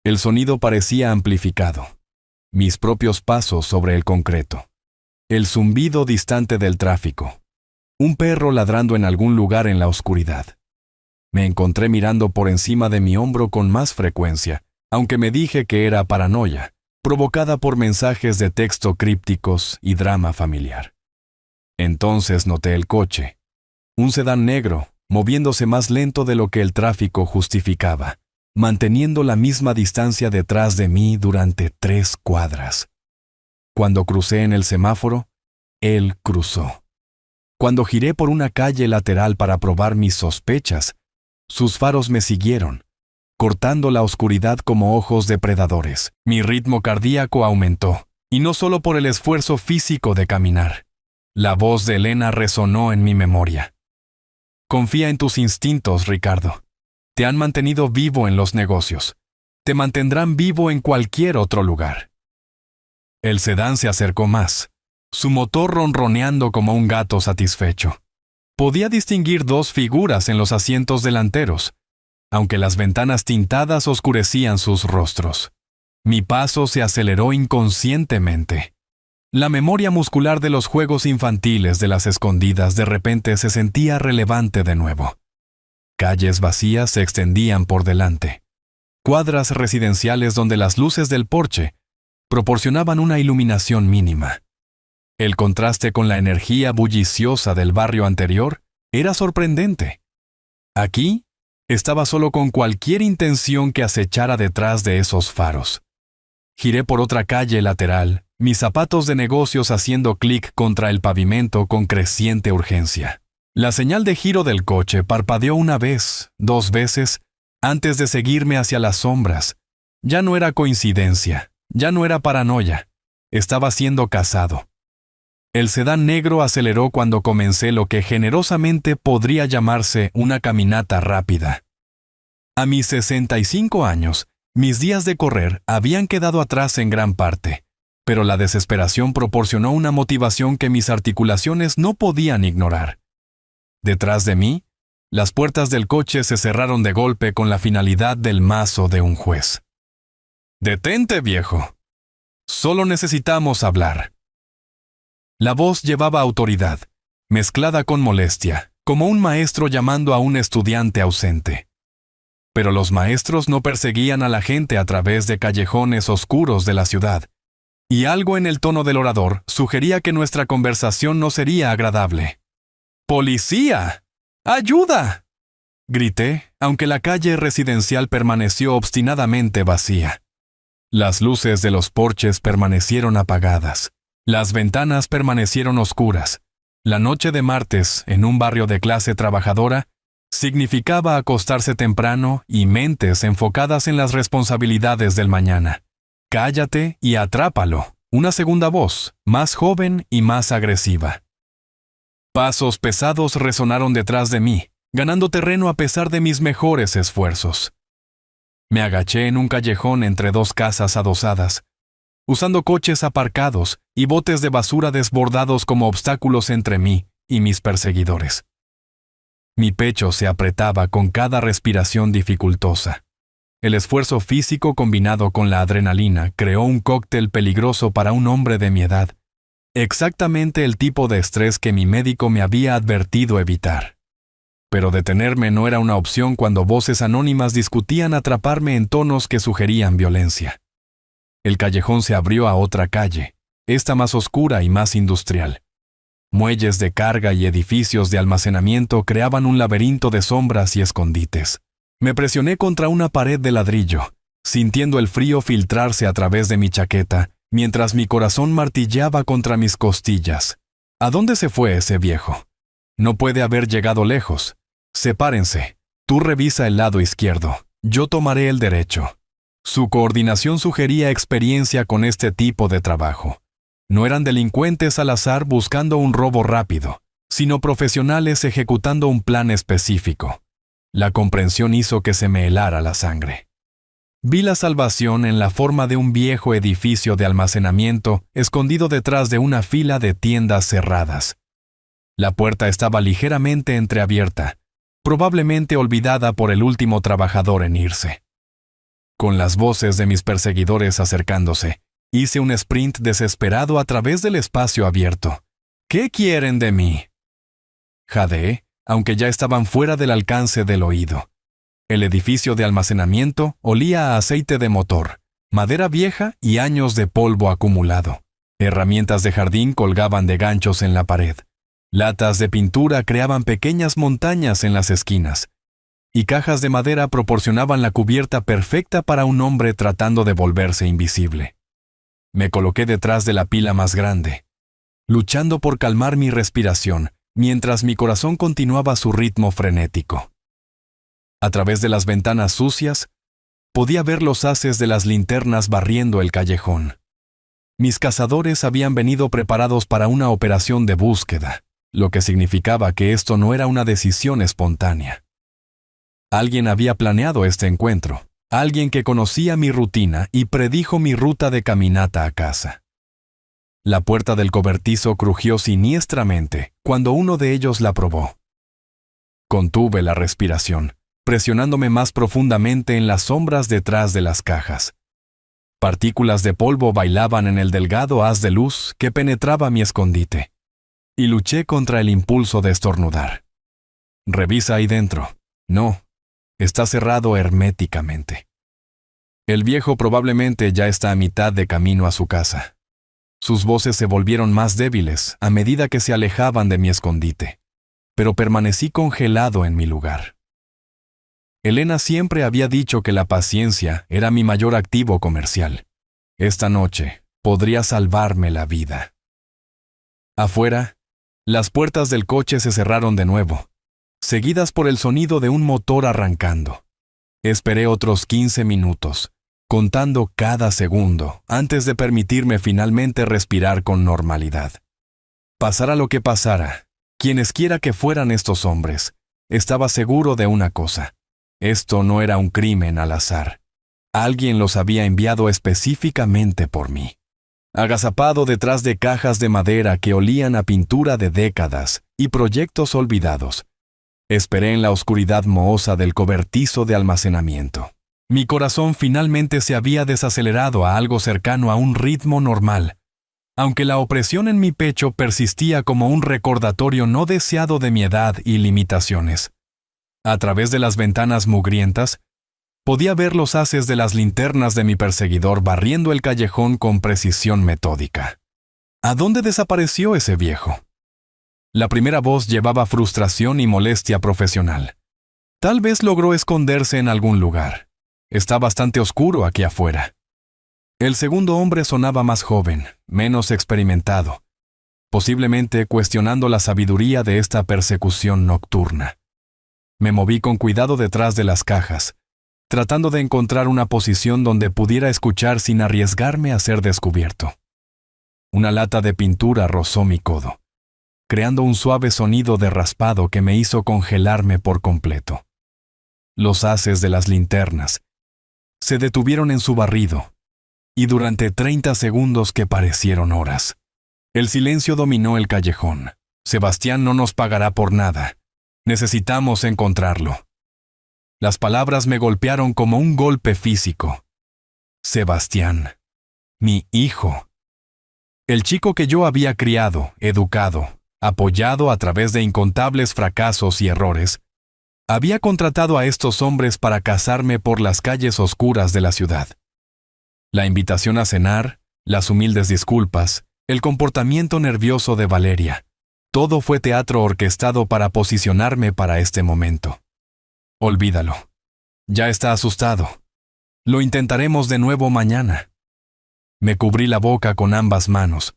El sonido parecía amplificado. Mis propios pasos sobre el concreto. El zumbido distante del tráfico. Un perro ladrando en algún lugar en la oscuridad. Me encontré mirando por encima de mi hombro con más frecuencia, aunque me dije que era paranoia, provocada por mensajes de texto crípticos y drama familiar. Entonces noté el coche. Un sedán negro, moviéndose más lento de lo que el tráfico justificaba, manteniendo la misma distancia detrás de mí durante 3 cuadras. Cuando crucé en el semáforo, él cruzó. Cuando giré por una calle lateral para probar mis sospechas, sus faros me siguieron, cortando la oscuridad como ojos depredadores. Mi ritmo cardíaco aumentó, y no solo por el esfuerzo físico de caminar. La voz de Elena resonó en mi memoria. Confía en tus instintos, Ricardo. Te han mantenido vivo en los negocios. Te mantendrán vivo en cualquier otro lugar. El sedán se acercó más, su motor ronroneando como un gato satisfecho. Podía distinguir 2 figuras en los asientos delanteros, aunque las ventanas tintadas oscurecían sus rostros. Mi paso se aceleró inconscientemente. La memoria muscular de los juegos infantiles de las escondidas de repente se sentía relevante de nuevo. Calles vacías se extendían por delante. Cuadras residenciales donde las luces del porche proporcionaban una iluminación mínima. El contraste con la energía bulliciosa del barrio anterior era sorprendente. Aquí estaba solo con cualquier intención que acechara detrás de esos faros. Giré por otra calle lateral, mis zapatos de negocios haciendo clic contra el pavimento con creciente urgencia. La señal de giro del coche parpadeó 1 vez, 2 veces, antes de seguirme hacia las sombras, Ya no era coincidencia, ya no era paranoia. Estaba siendo cazado. El sedán negro aceleró cuando comencé lo que generosamente podría llamarse una caminata rápida. A mis 65 años, mis días de correr habían quedado atrás en gran parte, pero la desesperación proporcionó una motivación que mis articulaciones no podían ignorar. Detrás de mí, las puertas del coche se cerraron de golpe con la finalidad del mazo de un juez. «¡Detente, viejo! Solo necesitamos hablar». La voz llevaba autoridad, mezclada con molestia, como un maestro llamando a un estudiante ausente. Pero los maestros no perseguían a la gente a través de callejones oscuros de la ciudad, y algo en el tono del orador sugería que nuestra conversación no sería agradable. «¡Policía! ¡Ayuda!», grité, aunque la calle residencial permaneció obstinadamente vacía. Las luces de los porches permanecieron apagadas. Las ventanas permanecieron oscuras. La noche de martes, en un barrio de clase trabajadora, significaba acostarse temprano y mentes enfocadas en las responsabilidades del mañana. «Cállate y atrápalo», una segunda voz, más joven y más agresiva. Pasos pesados resonaron detrás de mí, ganando terreno a pesar de mis mejores esfuerzos. Me agaché en un callejón entre dos casas adosadas, usando coches aparcados y botes de basura desbordados como obstáculos entre mí y mis perseguidores. Mi pecho se apretaba con cada respiración dificultosa. El esfuerzo físico combinado con la adrenalina creó un cóctel peligroso para un hombre de mi edad, exactamente el tipo de estrés que mi médico me había advertido evitar. Pero detenerme no era una opción cuando voces anónimas discutían atraparme en tonos que sugerían violencia. El callejón se abrió a otra calle, esta más oscura y más industrial. Muelles de carga y edificios de almacenamiento creaban un laberinto de sombras y escondites. Me presioné contra una pared de ladrillo, sintiendo el frío filtrarse a través de mi chaqueta, mientras mi corazón martilleaba contra mis costillas. ¿A dónde se fue ese viejo? No puede haber llegado lejos. Sepárense. Tú revisa el lado izquierdo. Yo tomaré el derecho. Su coordinación sugería experiencia con este tipo de trabajo. No eran delincuentes al azar buscando un robo rápido, sino profesionales ejecutando un plan específico. La comprensión hizo que se me helara la sangre. Vi la salvación en la forma de un viejo edificio de almacenamiento escondido detrás de una fila de tiendas cerradas. La puerta estaba ligeramente entreabierta, probablemente olvidada por el último trabajador en irse. Con las voces de mis perseguidores acercándose, hice un sprint desesperado a través del espacio abierto. «¿Qué quieren de mí?», jadeé, aunque ya estaban fuera del alcance del oído. El edificio de almacenamiento olía a aceite de motor, madera vieja y años de polvo acumulado. Herramientas de jardín colgaban de ganchos en la pared. Latas de pintura creaban pequeñas montañas en las esquinas, y cajas de madera proporcionaban la cubierta perfecta para un hombre tratando de volverse invisible. Me coloqué detrás de la pila más grande, luchando por calmar mi respiración, mientras mi corazón continuaba su ritmo frenético. A través de las ventanas sucias, podía ver los haces de las linternas barriendo el callejón. Mis cazadores habían venido preparados para una operación de búsqueda, lo que significaba que esto no era una decisión espontánea. Alguien había planeado este encuentro, alguien que conocía mi rutina y predijo mi ruta de caminata a casa. La puerta del cobertizo crujió siniestramente cuando uno de ellos la probó. Contuve la respiración, presionándome más profundamente en las sombras detrás de las cajas. Partículas de polvo bailaban en el delgado haz de luz que penetraba mi escondite, y luché contra el impulso de estornudar. «Revisa ahí dentro». «No, está cerrado herméticamente». El viejo probablemente ya está a mitad de camino a su casa. Sus voces se volvieron más débiles a medida que se alejaban de mi escondite, pero permanecí congelado en mi lugar. Elena siempre había dicho que la paciencia era mi mayor activo comercial. Esta noche podría salvarme la vida. Afuera, las puertas del coche se cerraron de nuevo, seguidas por el sonido de un motor arrancando. Esperé otros 15 minutos, contando cada segundo antes de permitirme finalmente respirar con normalidad. Pasara lo que pasara, quienesquiera que fueran estos hombres, estaba seguro de una cosa: esto no era un crimen al azar. Alguien los había enviado específicamente por mí. Agazapado detrás de cajas de madera que olían a pintura de décadas y proyectos olvidados, esperé en la oscuridad mohosa del cobertizo de almacenamiento. Mi corazón finalmente se había desacelerado a algo cercano a un ritmo normal, aunque la opresión en mi pecho persistía como un recordatorio no deseado de mi edad y limitaciones. A través de las ventanas mugrientas, podía ver los haces de las linternas de mi perseguidor barriendo el callejón con precisión metódica. ¿A dónde desapareció ese viejo? La primera voz llevaba frustración y molestia profesional. Tal vez logró esconderse en algún lugar. Está bastante oscuro aquí afuera. El segundo hombre sonaba más joven, menos experimentado, posiblemente cuestionando la sabiduría de esta persecución nocturna. Me moví con cuidado detrás de las cajas, tratando de encontrar una posición donde pudiera escuchar sin arriesgarme a ser descubierto. Una lata de pintura rozó mi codo, creando un suave sonido de raspado que me hizo congelarme por completo. Los haces de las linternas se detuvieron en su barrido, y durante 30 segundos que parecieron horas, el silencio dominó el callejón. Sebastián no nos pagará por nada. Necesitamos encontrarlo. Las palabras me golpearon como un golpe físico. Sebastián, mi hijo. El chico que yo había criado, educado, apoyado a través de incontables fracasos y errores, había contratado a estos hombres para cazarme por las calles oscuras de la ciudad. La invitación a cenar, las humildes disculpas, el comportamiento nervioso de Valeria, todo fue teatro orquestado para posicionarme para este momento. Olvídalo. Ya está asustado. Lo intentaremos de nuevo mañana. Me cubrí la boca con ambas manos,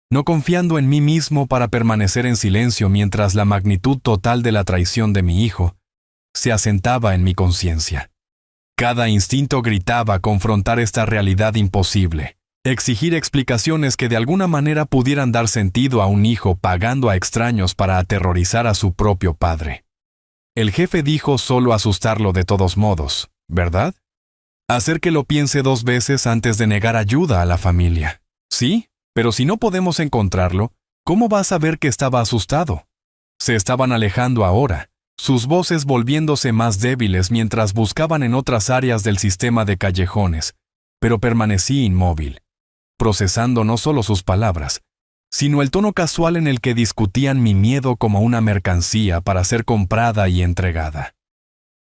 no confiando en mí mismo para permanecer en silencio mientras la magnitud total de la traición de mi hijo se asentaba en mi conciencia. Cada instinto gritaba confrontar esta realidad imposible, exigir explicaciones que de alguna manera pudieran dar sentido a un hijo pagando a extraños para aterrorizar a su propio padre. El jefe dijo solo asustarlo de todos modos, ¿verdad? Hacer que lo piense 2 veces antes de negar ayuda a la familia. Sí, pero si no podemos encontrarlo, ¿cómo va a saber que estaba asustado? Se estaban alejando ahora, sus voces volviéndose más débiles mientras buscaban en otras áreas del sistema de callejones, pero permanecí inmóvil, procesando no solo sus palabras, sino el tono casual en el que discutían mi miedo como una mercancía para ser comprada y entregada.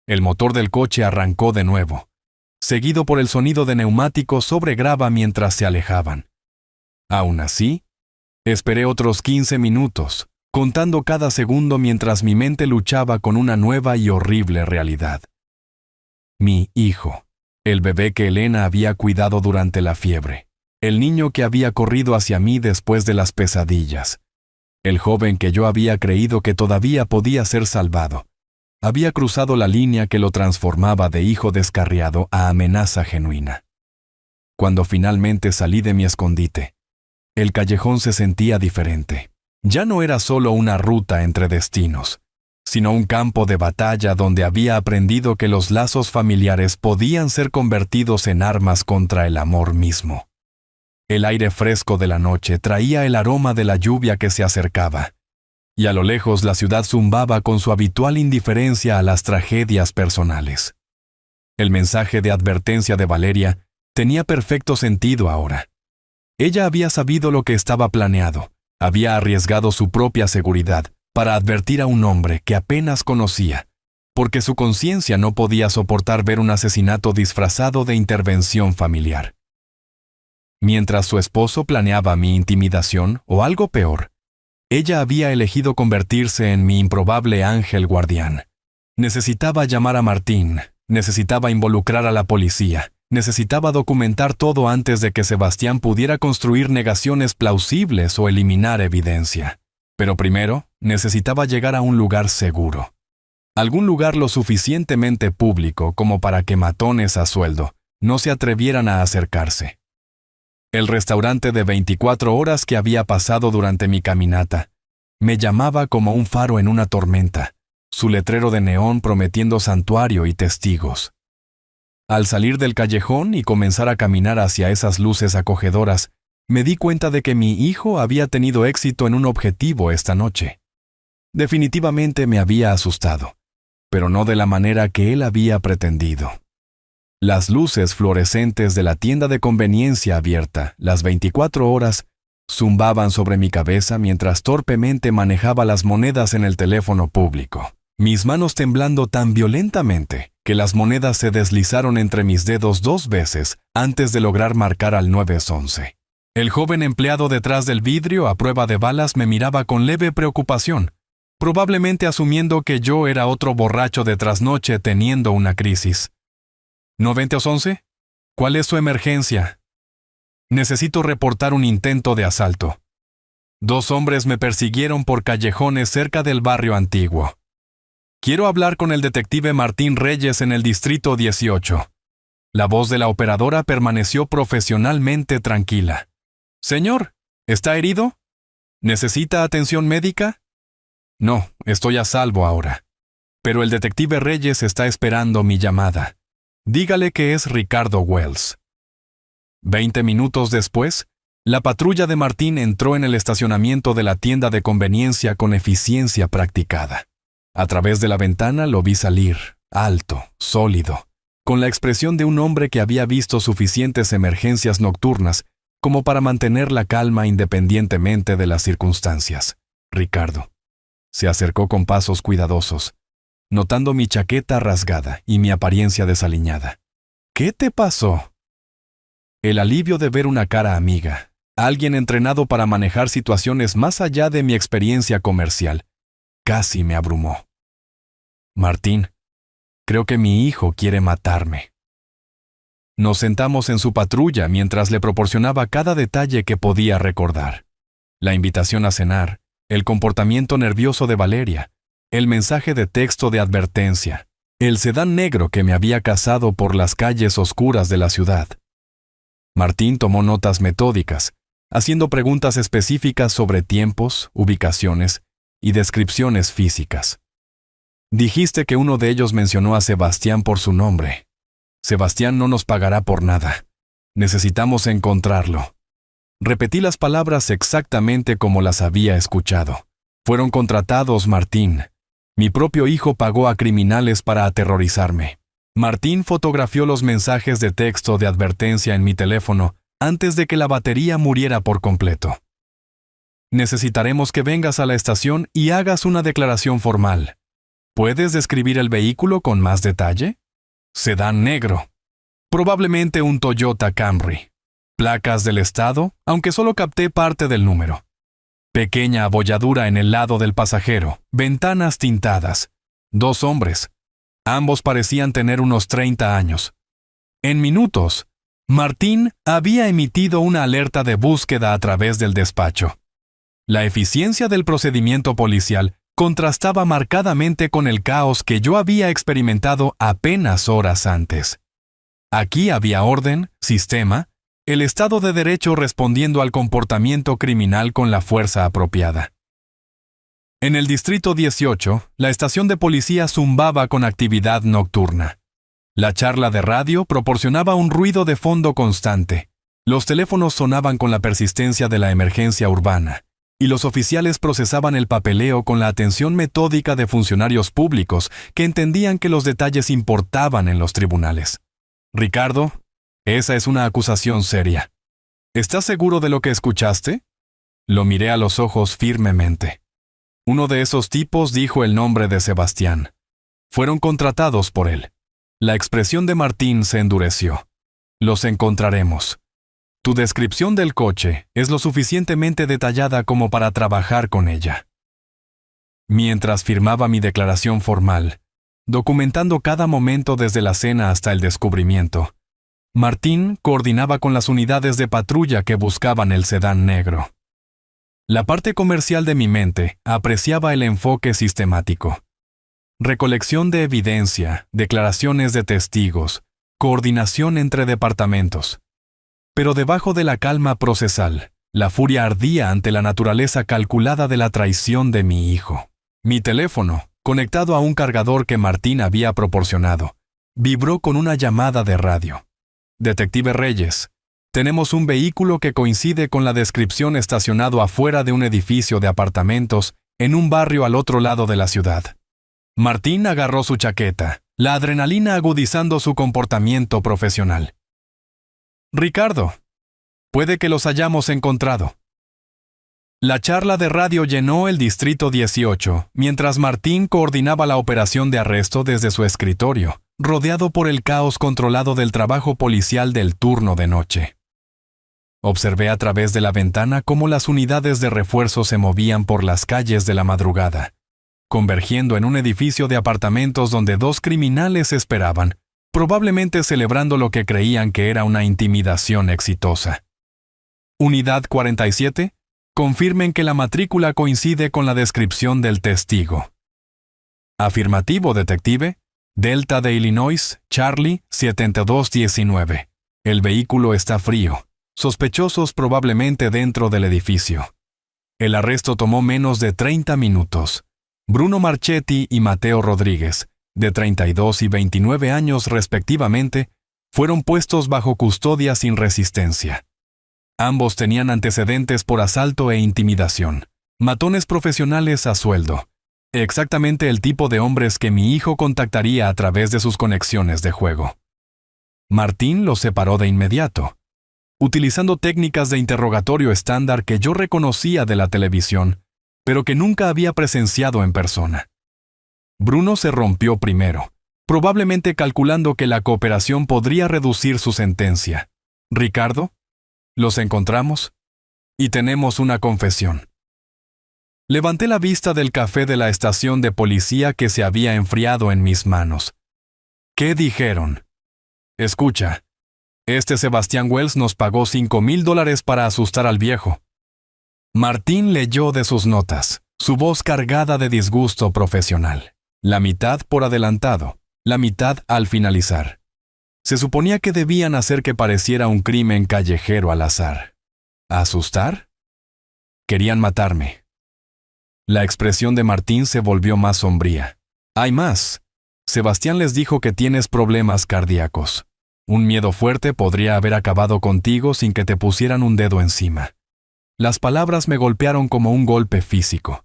El motor del coche arrancó de nuevo, seguido por el sonido de neumáticos sobre grava mientras se alejaban. Aún así, esperé otros 15 minutos, contando cada segundo mientras mi mente luchaba con una nueva y horrible realidad. Mi hijo, el bebé que Elena había cuidado durante la fiebre, el niño que había corrido hacia mí después de las pesadillas, el joven que yo había creído que todavía podía ser salvado, había cruzado la línea que lo transformaba de hijo descarriado a amenaza genuina. Cuando finalmente salí de mi escondite, el callejón se sentía diferente. Ya no era solo una ruta entre destinos, sino un campo de batalla donde había aprendido que los lazos familiares podían ser convertidos en armas contra el amor mismo. El aire fresco de la noche traía el aroma de la lluvia que se acercaba, y a lo lejos la ciudad zumbaba con su habitual indiferencia a las tragedias personales. El mensaje de advertencia de Valeria tenía perfecto sentido ahora. Ella había sabido lo que estaba planeado, había arriesgado su propia seguridad para advertir a un hombre que apenas conocía, porque su conciencia no podía soportar ver un asesinato disfrazado de intervención familiar. Mientras su esposo planeaba mi intimidación o algo peor, ella había elegido convertirse en mi improbable ángel guardián. Necesitaba llamar a Martín, necesitaba involucrar a la policía, necesitaba documentar todo antes de que Sebastián pudiera construir negaciones plausibles o eliminar evidencia. Pero primero, necesitaba llegar a un lugar seguro. Algún lugar lo suficientemente público como para que matones a sueldo no se atrevieran a acercarse. El restaurante de 24 horas que había pasado durante mi caminata me llamaba como un faro en una tormenta, su letrero de neón prometiendo santuario y testigos. Al salir del callejón y comenzar a caminar hacia esas luces acogedoras, me di cuenta de que mi hijo había tenido éxito en un objetivo esta noche. Definitivamente me había asustado, pero no de la manera que él había pretendido. Las luces fluorescentes de la tienda de conveniencia abierta, las 24 horas, zumbaban sobre mi cabeza mientras torpemente manejaba las monedas en el teléfono público, mis manos temblando tan violentamente que las monedas se deslizaron entre mis dedos 2 veces antes de lograr marcar al 911. El joven empleado detrás del vidrio a prueba de balas me miraba con leve preocupación, probablemente asumiendo que yo era otro borracho de trasnoche teniendo una crisis. ¿911? ¿Cuál es su emergencia? Necesito reportar un intento de asalto. 2 hombres me persiguieron por callejones cerca del barrio antiguo. Quiero hablar con el detective Martín Reyes en el distrito 18. La voz de la operadora permaneció profesionalmente tranquila. Señor, ¿está herido? ¿Necesita atención médica? No, estoy a salvo ahora. Pero el detective Reyes está esperando mi llamada. Dígale que es Ricardo Wells. 20 minutos después, la patrulla de Martín entró en el estacionamiento de la tienda de conveniencia con eficiencia practicada. A través de la ventana lo vi salir, alto, sólido, con la expresión de un hombre que había visto suficientes emergencias nocturnas como para mantener la calma independientemente de las circunstancias. Ricardo. Se acercó con pasos cuidadosos, notando mi chaqueta rasgada y mi apariencia desaliñada. ¿Qué te pasó? El alivio de ver una cara amiga, alguien entrenado para manejar situaciones más allá de mi experiencia comercial, casi me abrumó. Martín, creo que mi hijo quiere matarme. Nos sentamos en su patrulla mientras le proporcionaba cada detalle que podía recordar. La invitación a cenar, el comportamiento nervioso de Valeria, el mensaje de texto de advertencia, el sedán negro que me había cazado por las calles oscuras de la ciudad. Martín tomó notas metódicas, haciendo preguntas específicas sobre tiempos, ubicaciones y descripciones físicas. Dijiste que uno de ellos mencionó a Sebastián por su nombre. Sebastián no nos pagará por nada. Necesitamos encontrarlo. Repetí las palabras exactamente como las había escuchado. Fueron contratados, Martín. Mi propio hijo pagó a criminales para aterrorizarme. Martín fotografió los mensajes de texto de advertencia en mi teléfono antes de que la batería muriera por completo. Necesitaremos que vengas a la estación y hagas una declaración formal. ¿Puedes describir el vehículo con más detalle? Sedán negro. Probablemente un Toyota Camry. Placas del estado, aunque solo capté parte del número. Pequeña abolladura en el lado del pasajero, ventanas tintadas. 2 hombres. Ambos parecían tener unos 30 años. En minutos, Martín había emitido una alerta de búsqueda a través del despacho. La eficiencia del procedimiento policial contrastaba marcadamente con el caos que yo había experimentado apenas horas antes. Aquí había orden, sistema, el Estado de Derecho respondiendo al comportamiento criminal con la fuerza apropiada. En el Distrito 18, la estación de policía zumbaba con actividad nocturna. La charla de radio proporcionaba un ruido de fondo constante. Los teléfonos sonaban con la persistencia de la emergencia urbana, y los oficiales procesaban el papeleo con la atención metódica de funcionarios públicos que entendían que los detalles importaban en los tribunales. Ricardo, esa es una acusación seria. ¿Estás seguro de lo que escuchaste? Lo miré a los ojos firmemente. Uno de esos tipos dijo el nombre de Sebastián. Fueron contratados por él. La expresión de Martín se endureció. Los encontraremos. Tu descripción del coche es lo suficientemente detallada como para trabajar con ella. Mientras firmaba mi declaración formal, documentando cada momento desde la cena hasta el descubrimiento, Martín coordinaba con las unidades de patrulla que buscaban el sedán negro. La parte comercial de mi mente apreciaba el enfoque sistemático. Recolección de evidencia, declaraciones de testigos, coordinación entre departamentos. Pero debajo de la calma procesal, la furia ardía ante la naturaleza calculada de la traición de mi hijo. Mi teléfono, conectado a un cargador que Martín había proporcionado, vibró con una llamada de radio. Detective Reyes, tenemos un vehículo que coincide con la descripción estacionado afuera de un edificio de apartamentos en un barrio al otro lado de la ciudad. Martín agarró su chaqueta, la adrenalina agudizando su comportamiento profesional. Ricardo, puede que los hayamos encontrado. La charla de radio llenó el Distrito 18, mientras Martín coordinaba la operación de arresto desde su escritorio, rodeado por el caos controlado del trabajo policial del turno de noche. Observé a través de la ventana cómo las unidades de refuerzo se movían por las calles de la madrugada, convergiendo en un edificio de apartamentos donde dos criminales esperaban, probablemente celebrando lo que creían que era una intimidación exitosa. Unidad 47, confirmen que la matrícula coincide con la descripción del testigo. Afirmativo, detective. Delta de Illinois, Charlie 7219. El vehículo está frío. Sospechosos probablemente dentro del edificio. El arresto tomó menos de 30 minutos. Bruno Marchetti y Mateo Rodríguez, de 32 y 29 años respectivamente, fueron puestos bajo custodia sin resistencia. Ambos tenían antecedentes por asalto e intimidación, matones profesionales a sueldo, exactamente el tipo de hombres que mi hijo contactaría a través de sus conexiones de juego. Martín los separó de inmediato, utilizando técnicas de interrogatorio estándar que yo reconocía de la televisión, pero que nunca había presenciado en persona. Bruno se rompió primero, probablemente calculando que la cooperación podría reducir su sentencia. Ricardo, los encontramos y tenemos una confesión. Levanté la vista del café de la estación de policía que se había enfriado en mis manos. ¿Qué dijeron? Escucha, este Sebastián Wells nos pagó $5,000 para asustar al viejo. Martín leyó de sus notas, su voz cargada de disgusto profesional. La mitad por adelantado, la mitad al finalizar. Se suponía que debían hacer que pareciera un crimen callejero al azar. ¿Asustar? Querían matarme. La expresión de Martín se volvió más sombría. Hay más. Sebastián les dijo que tienes problemas cardíacos. Un miedo fuerte podría haber acabado contigo sin que te pusieran un dedo encima. Las palabras me golpearon como un golpe físico.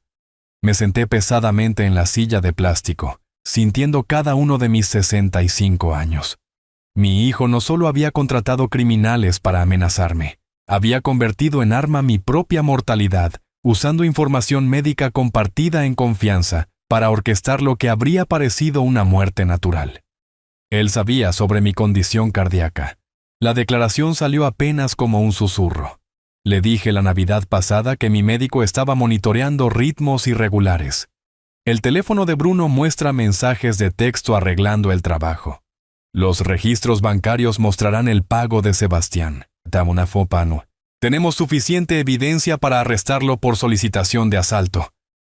Me senté pesadamente en la silla de plástico, sintiendo cada uno de mis 65 años. Mi hijo no solo había contratado criminales para amenazarme, había convertido en arma mi propia mortalidad, usando información médica compartida en confianza para orquestar lo que habría parecido una muerte natural. Él sabía sobre mi condición cardíaca. La declaración salió apenas como un susurro. Le dije la Navidad pasada que mi médico estaba monitoreando ritmos irregulares. El teléfono de Bruno muestra mensajes de texto arreglando el trabajo. Los registros bancarios mostrarán el pago de Sebastián. Tenemos suficiente evidencia para arrestarlo por solicitación de asalto.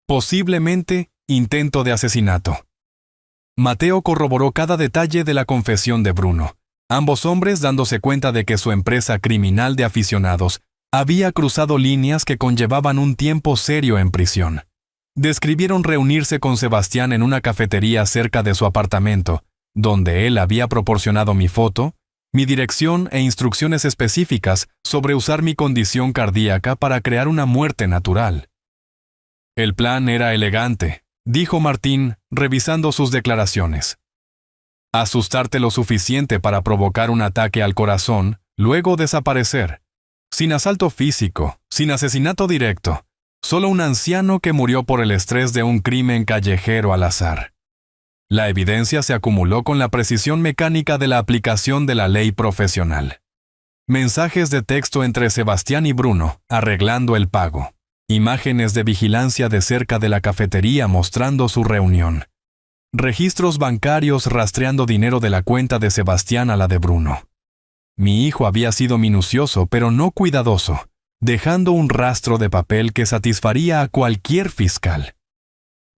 Posiblemente, intento de asesinato. Mateo corroboró cada detalle de la confesión de Bruno, ambos hombres dándose cuenta de que su empresa criminal de aficionados había cruzado líneas que conllevaban un tiempo serio en prisión. Describieron reunirse con Sebastián en una cafetería cerca de su apartamento, donde él había proporcionado mi foto, mi dirección e instrucciones específicas sobre usar mi condición cardíaca para crear una muerte natural. El plan era elegante, dijo Martín, revisando sus declaraciones. Asustarte lo suficiente para provocar un ataque al corazón, luego desaparecer. Sin asalto físico, sin asesinato directo, solo un anciano que murió por el estrés de un crimen callejero al azar. La evidencia se acumuló con la precisión mecánica de la aplicación de la ley profesional. Mensajes de texto entre Sebastián y Bruno, arreglando el pago. Imágenes de vigilancia de cerca de la cafetería mostrando su reunión. Registros bancarios rastreando dinero de la cuenta de Sebastián a la de Bruno. Mi hijo había sido minucioso pero no cuidadoso, dejando un rastro de papel que satisfaría a cualquier fiscal.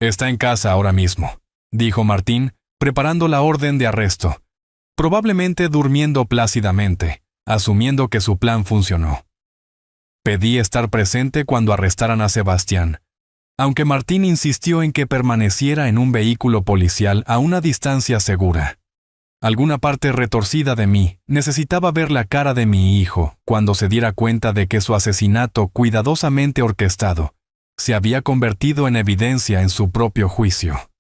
Está en casa ahora mismo, dijo Martín, preparando la orden de arresto. probablemente durmiendo plácidamente, asumiendo que su plan funcionó. Pedí estar presente cuando arrestaran a Sebastián, aunque Martín insistió en que permaneciera en un vehículo policial a una distancia segura. Alguna parte retorcida de mí necesitaba ver la cara de mi hijo cuando se diera cuenta de que su asesinato cuidadosamente orquestado se había convertido en evidencia en su propio juicio.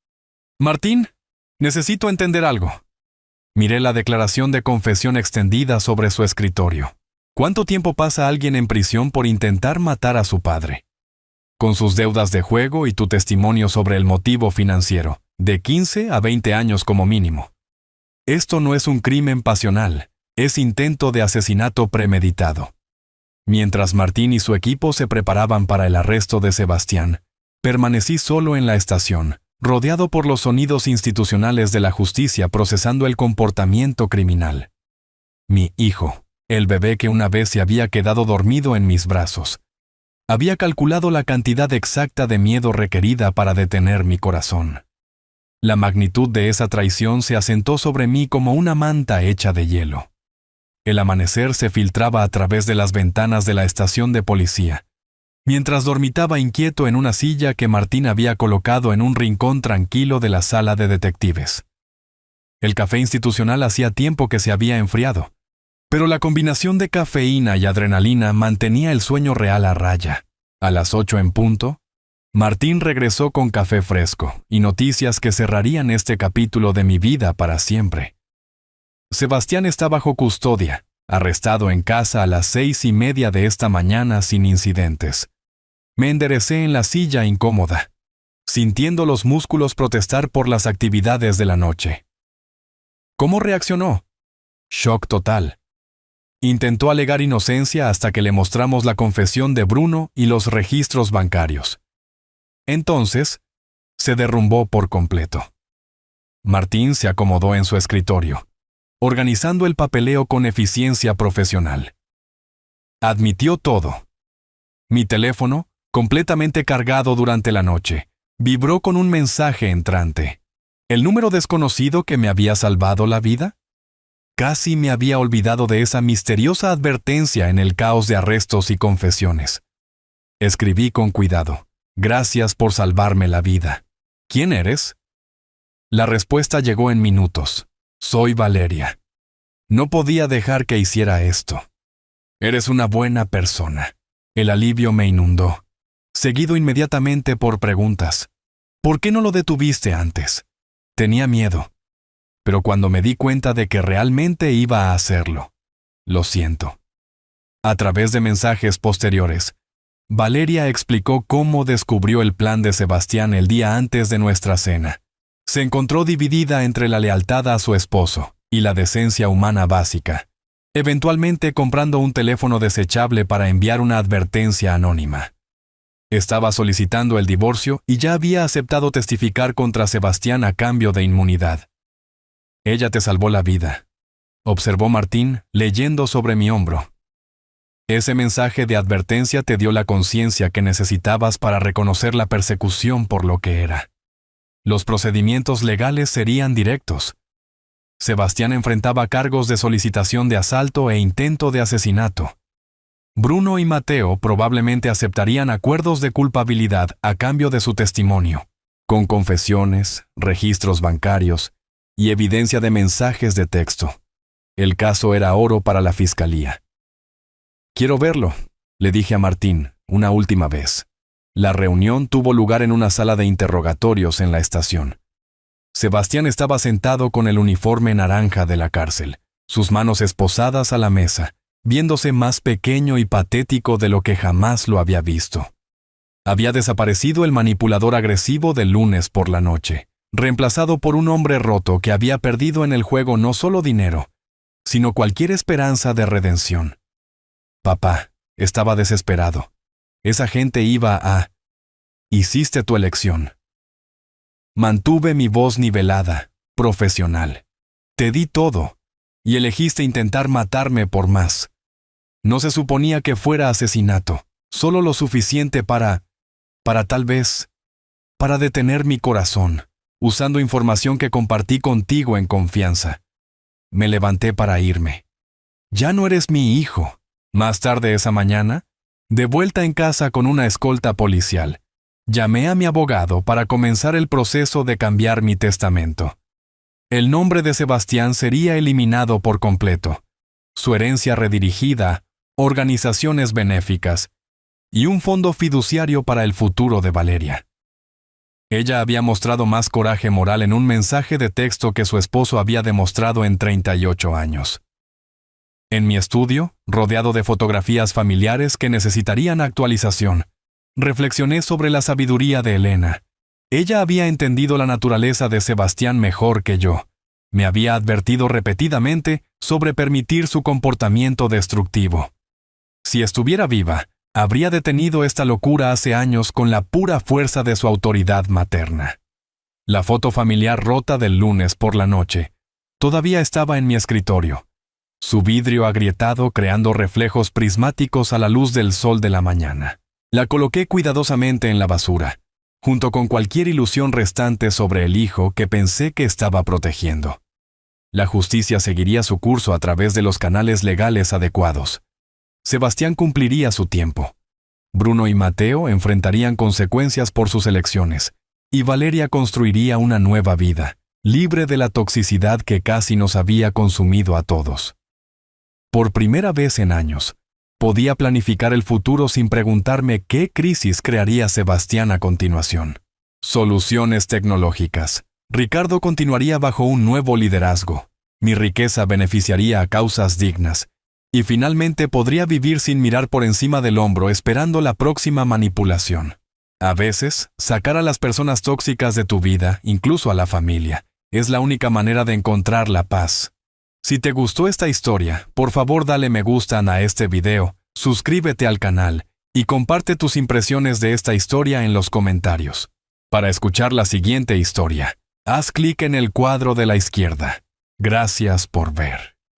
Martín, necesito entender algo. Miré la declaración de confesión extendida sobre su escritorio. ¿Cuánto tiempo pasa alguien en prisión por intentar matar a su padre? Con sus deudas de juego y tu testimonio sobre el motivo financiero, de 15 a 20 años como mínimo. Esto no es un crimen pasional, es intento de asesinato premeditado. Mientras Martín y su equipo se preparaban para el arresto de Sebastián, permanecí solo en la estación, rodeado por los sonidos institucionales de la justicia procesando el comportamiento criminal. Mi hijo, el bebé que una vez se había quedado dormido en mis brazos, había calculado la cantidad exacta de miedo requerida para detener mi corazón. La magnitud de esa traición se asentó sobre mí como una manta hecha de hielo. El amanecer se filtraba a través de las ventanas de la estación de policía, mientras dormitaba inquieto en una silla que Martín había colocado en un rincón tranquilo de la sala de detectives. El café institucional hacía tiempo que se había enfriado, pero la combinación de cafeína y adrenalina mantenía el sueño real a raya. A las 8 en punto, Martín regresó con café fresco y noticias que cerrarían este capítulo de mi vida para siempre. Sebastián está bajo custodia, arrestado en casa a las 6:30 de esta mañana sin incidentes. Me enderecé en la silla incómoda, sintiendo los músculos protestar por las actividades de la noche. ¿Cómo reaccionó? Shock total. Intentó alegar inocencia hasta que le mostramos la confesión de Bruno y los registros bancarios. Entonces, se derrumbó por completo. Martín se acomodó en su escritorio, organizando el papeleo con eficiencia profesional. Admitió todo. Mi teléfono, completamente cargado durante la noche, vibró con un mensaje entrante. ¿El número desconocido que me había salvado la vida? Casi me había olvidado de esa misteriosa advertencia en el caos de arrestos y confesiones. Escribí con cuidado. Gracias por salvarme la vida. ¿Quién eres? La respuesta llegó en minutos. Soy Valeria. No podía dejar que hiciera esto. Eres una buena persona. El alivio me inundó, seguido inmediatamente por preguntas. ¿Por qué no lo detuviste antes? Tenía miedo. Pero cuando me di cuenta de que realmente iba a hacerlo, lo siento. A través de mensajes posteriores, Valeria explicó cómo descubrió el plan de Sebastián el día antes de nuestra cena. Se encontró dividida entre la lealtad a su esposo y la decencia humana básica, eventualmente comprando un teléfono desechable para enviar una advertencia anónima. Estaba solicitando el divorcio y ya había aceptado testificar contra Sebastián a cambio de inmunidad. Ella te salvó la vida, observó Martín, leyendo sobre mi hombro. Ese mensaje de advertencia te dio la conciencia que necesitabas para reconocer la persecución por lo que era. Los procedimientos legales serían directos. Sebastián enfrentaba cargos de solicitación de asalto e intento de asesinato. Bruno y Mateo probablemente aceptarían acuerdos de culpabilidad a cambio de su testimonio, con confesiones, registros bancarios y evidencia de mensajes de texto. El caso era oro para la fiscalía. Quiero verlo, le dije a Martín una última vez. La reunión tuvo lugar en una sala de interrogatorios en la estación. Sebastián estaba sentado con el uniforme naranja de la cárcel, sus manos esposadas a la mesa, viéndose más pequeño y patético de lo que jamás lo había visto. Había desaparecido el manipulador agresivo del lunes por la noche, reemplazado por un hombre roto que había perdido en el juego no solo dinero, sino cualquier esperanza de redención. Papá, estaba desesperado. Esa gente iba a... Hiciste tu elección. Mantuve mi voz nivelada, profesional. Te di todo, y elegiste intentar matarme por más. No se suponía que fuera asesinato, solo lo suficiente para tal vez, para detener mi corazón, usando información que compartí contigo en confianza. Me levanté para irme. Ya no eres mi hijo. Más tarde esa mañana, de vuelta en casa con una escolta policial, llamé a mi abogado para comenzar el proceso de cambiar mi testamento. El nombre de Sebastián sería eliminado por completo, su herencia redirigida, organizaciones benéficas y un fondo fiduciario para el futuro de Valeria. Ella había mostrado más coraje moral en un mensaje de texto que su esposo había demostrado en 38 años. En mi estudio, rodeado de fotografías familiares que necesitarían actualización, reflexioné sobre la sabiduría de Elena. Ella había entendido la naturaleza de Sebastián mejor que yo. Me había advertido repetidamente sobre permitir su comportamiento destructivo. Si estuviera viva, habría detenido esta locura hace años con la pura fuerza de su autoridad materna. La foto familiar rota del lunes por la noche todavía estaba en mi escritorio, su vidrio agrietado creando reflejos prismáticos a la luz del sol de la mañana. La coloqué cuidadosamente en la basura, junto con cualquier ilusión restante sobre el hijo que pensé que estaba protegiendo. La justicia seguiría su curso a través de los canales legales adecuados. Sebastián cumpliría su tiempo. Bruno y Mateo enfrentarían consecuencias por sus elecciones, y Valeria construiría una nueva vida, libre de la toxicidad que casi nos había consumido a todos. Por primera vez en años, podía planificar el futuro sin preguntarme qué crisis crearía Sebastián a continuación. Soluciones tecnológicas. Ricardo continuaría bajo un nuevo liderazgo. Mi riqueza beneficiaría a causas dignas. Y finalmente podría vivir sin mirar por encima del hombro esperando la próxima manipulación. A veces, sacar a las personas tóxicas de tu vida, incluso a la familia, es la única manera de encontrar la paz. Si te gustó esta historia, por favor dale me gusta a este video, suscríbete al canal y comparte tus impresiones de esta historia en los comentarios. Para escuchar la siguiente historia, haz clic en el cuadro de la izquierda. Gracias por ver.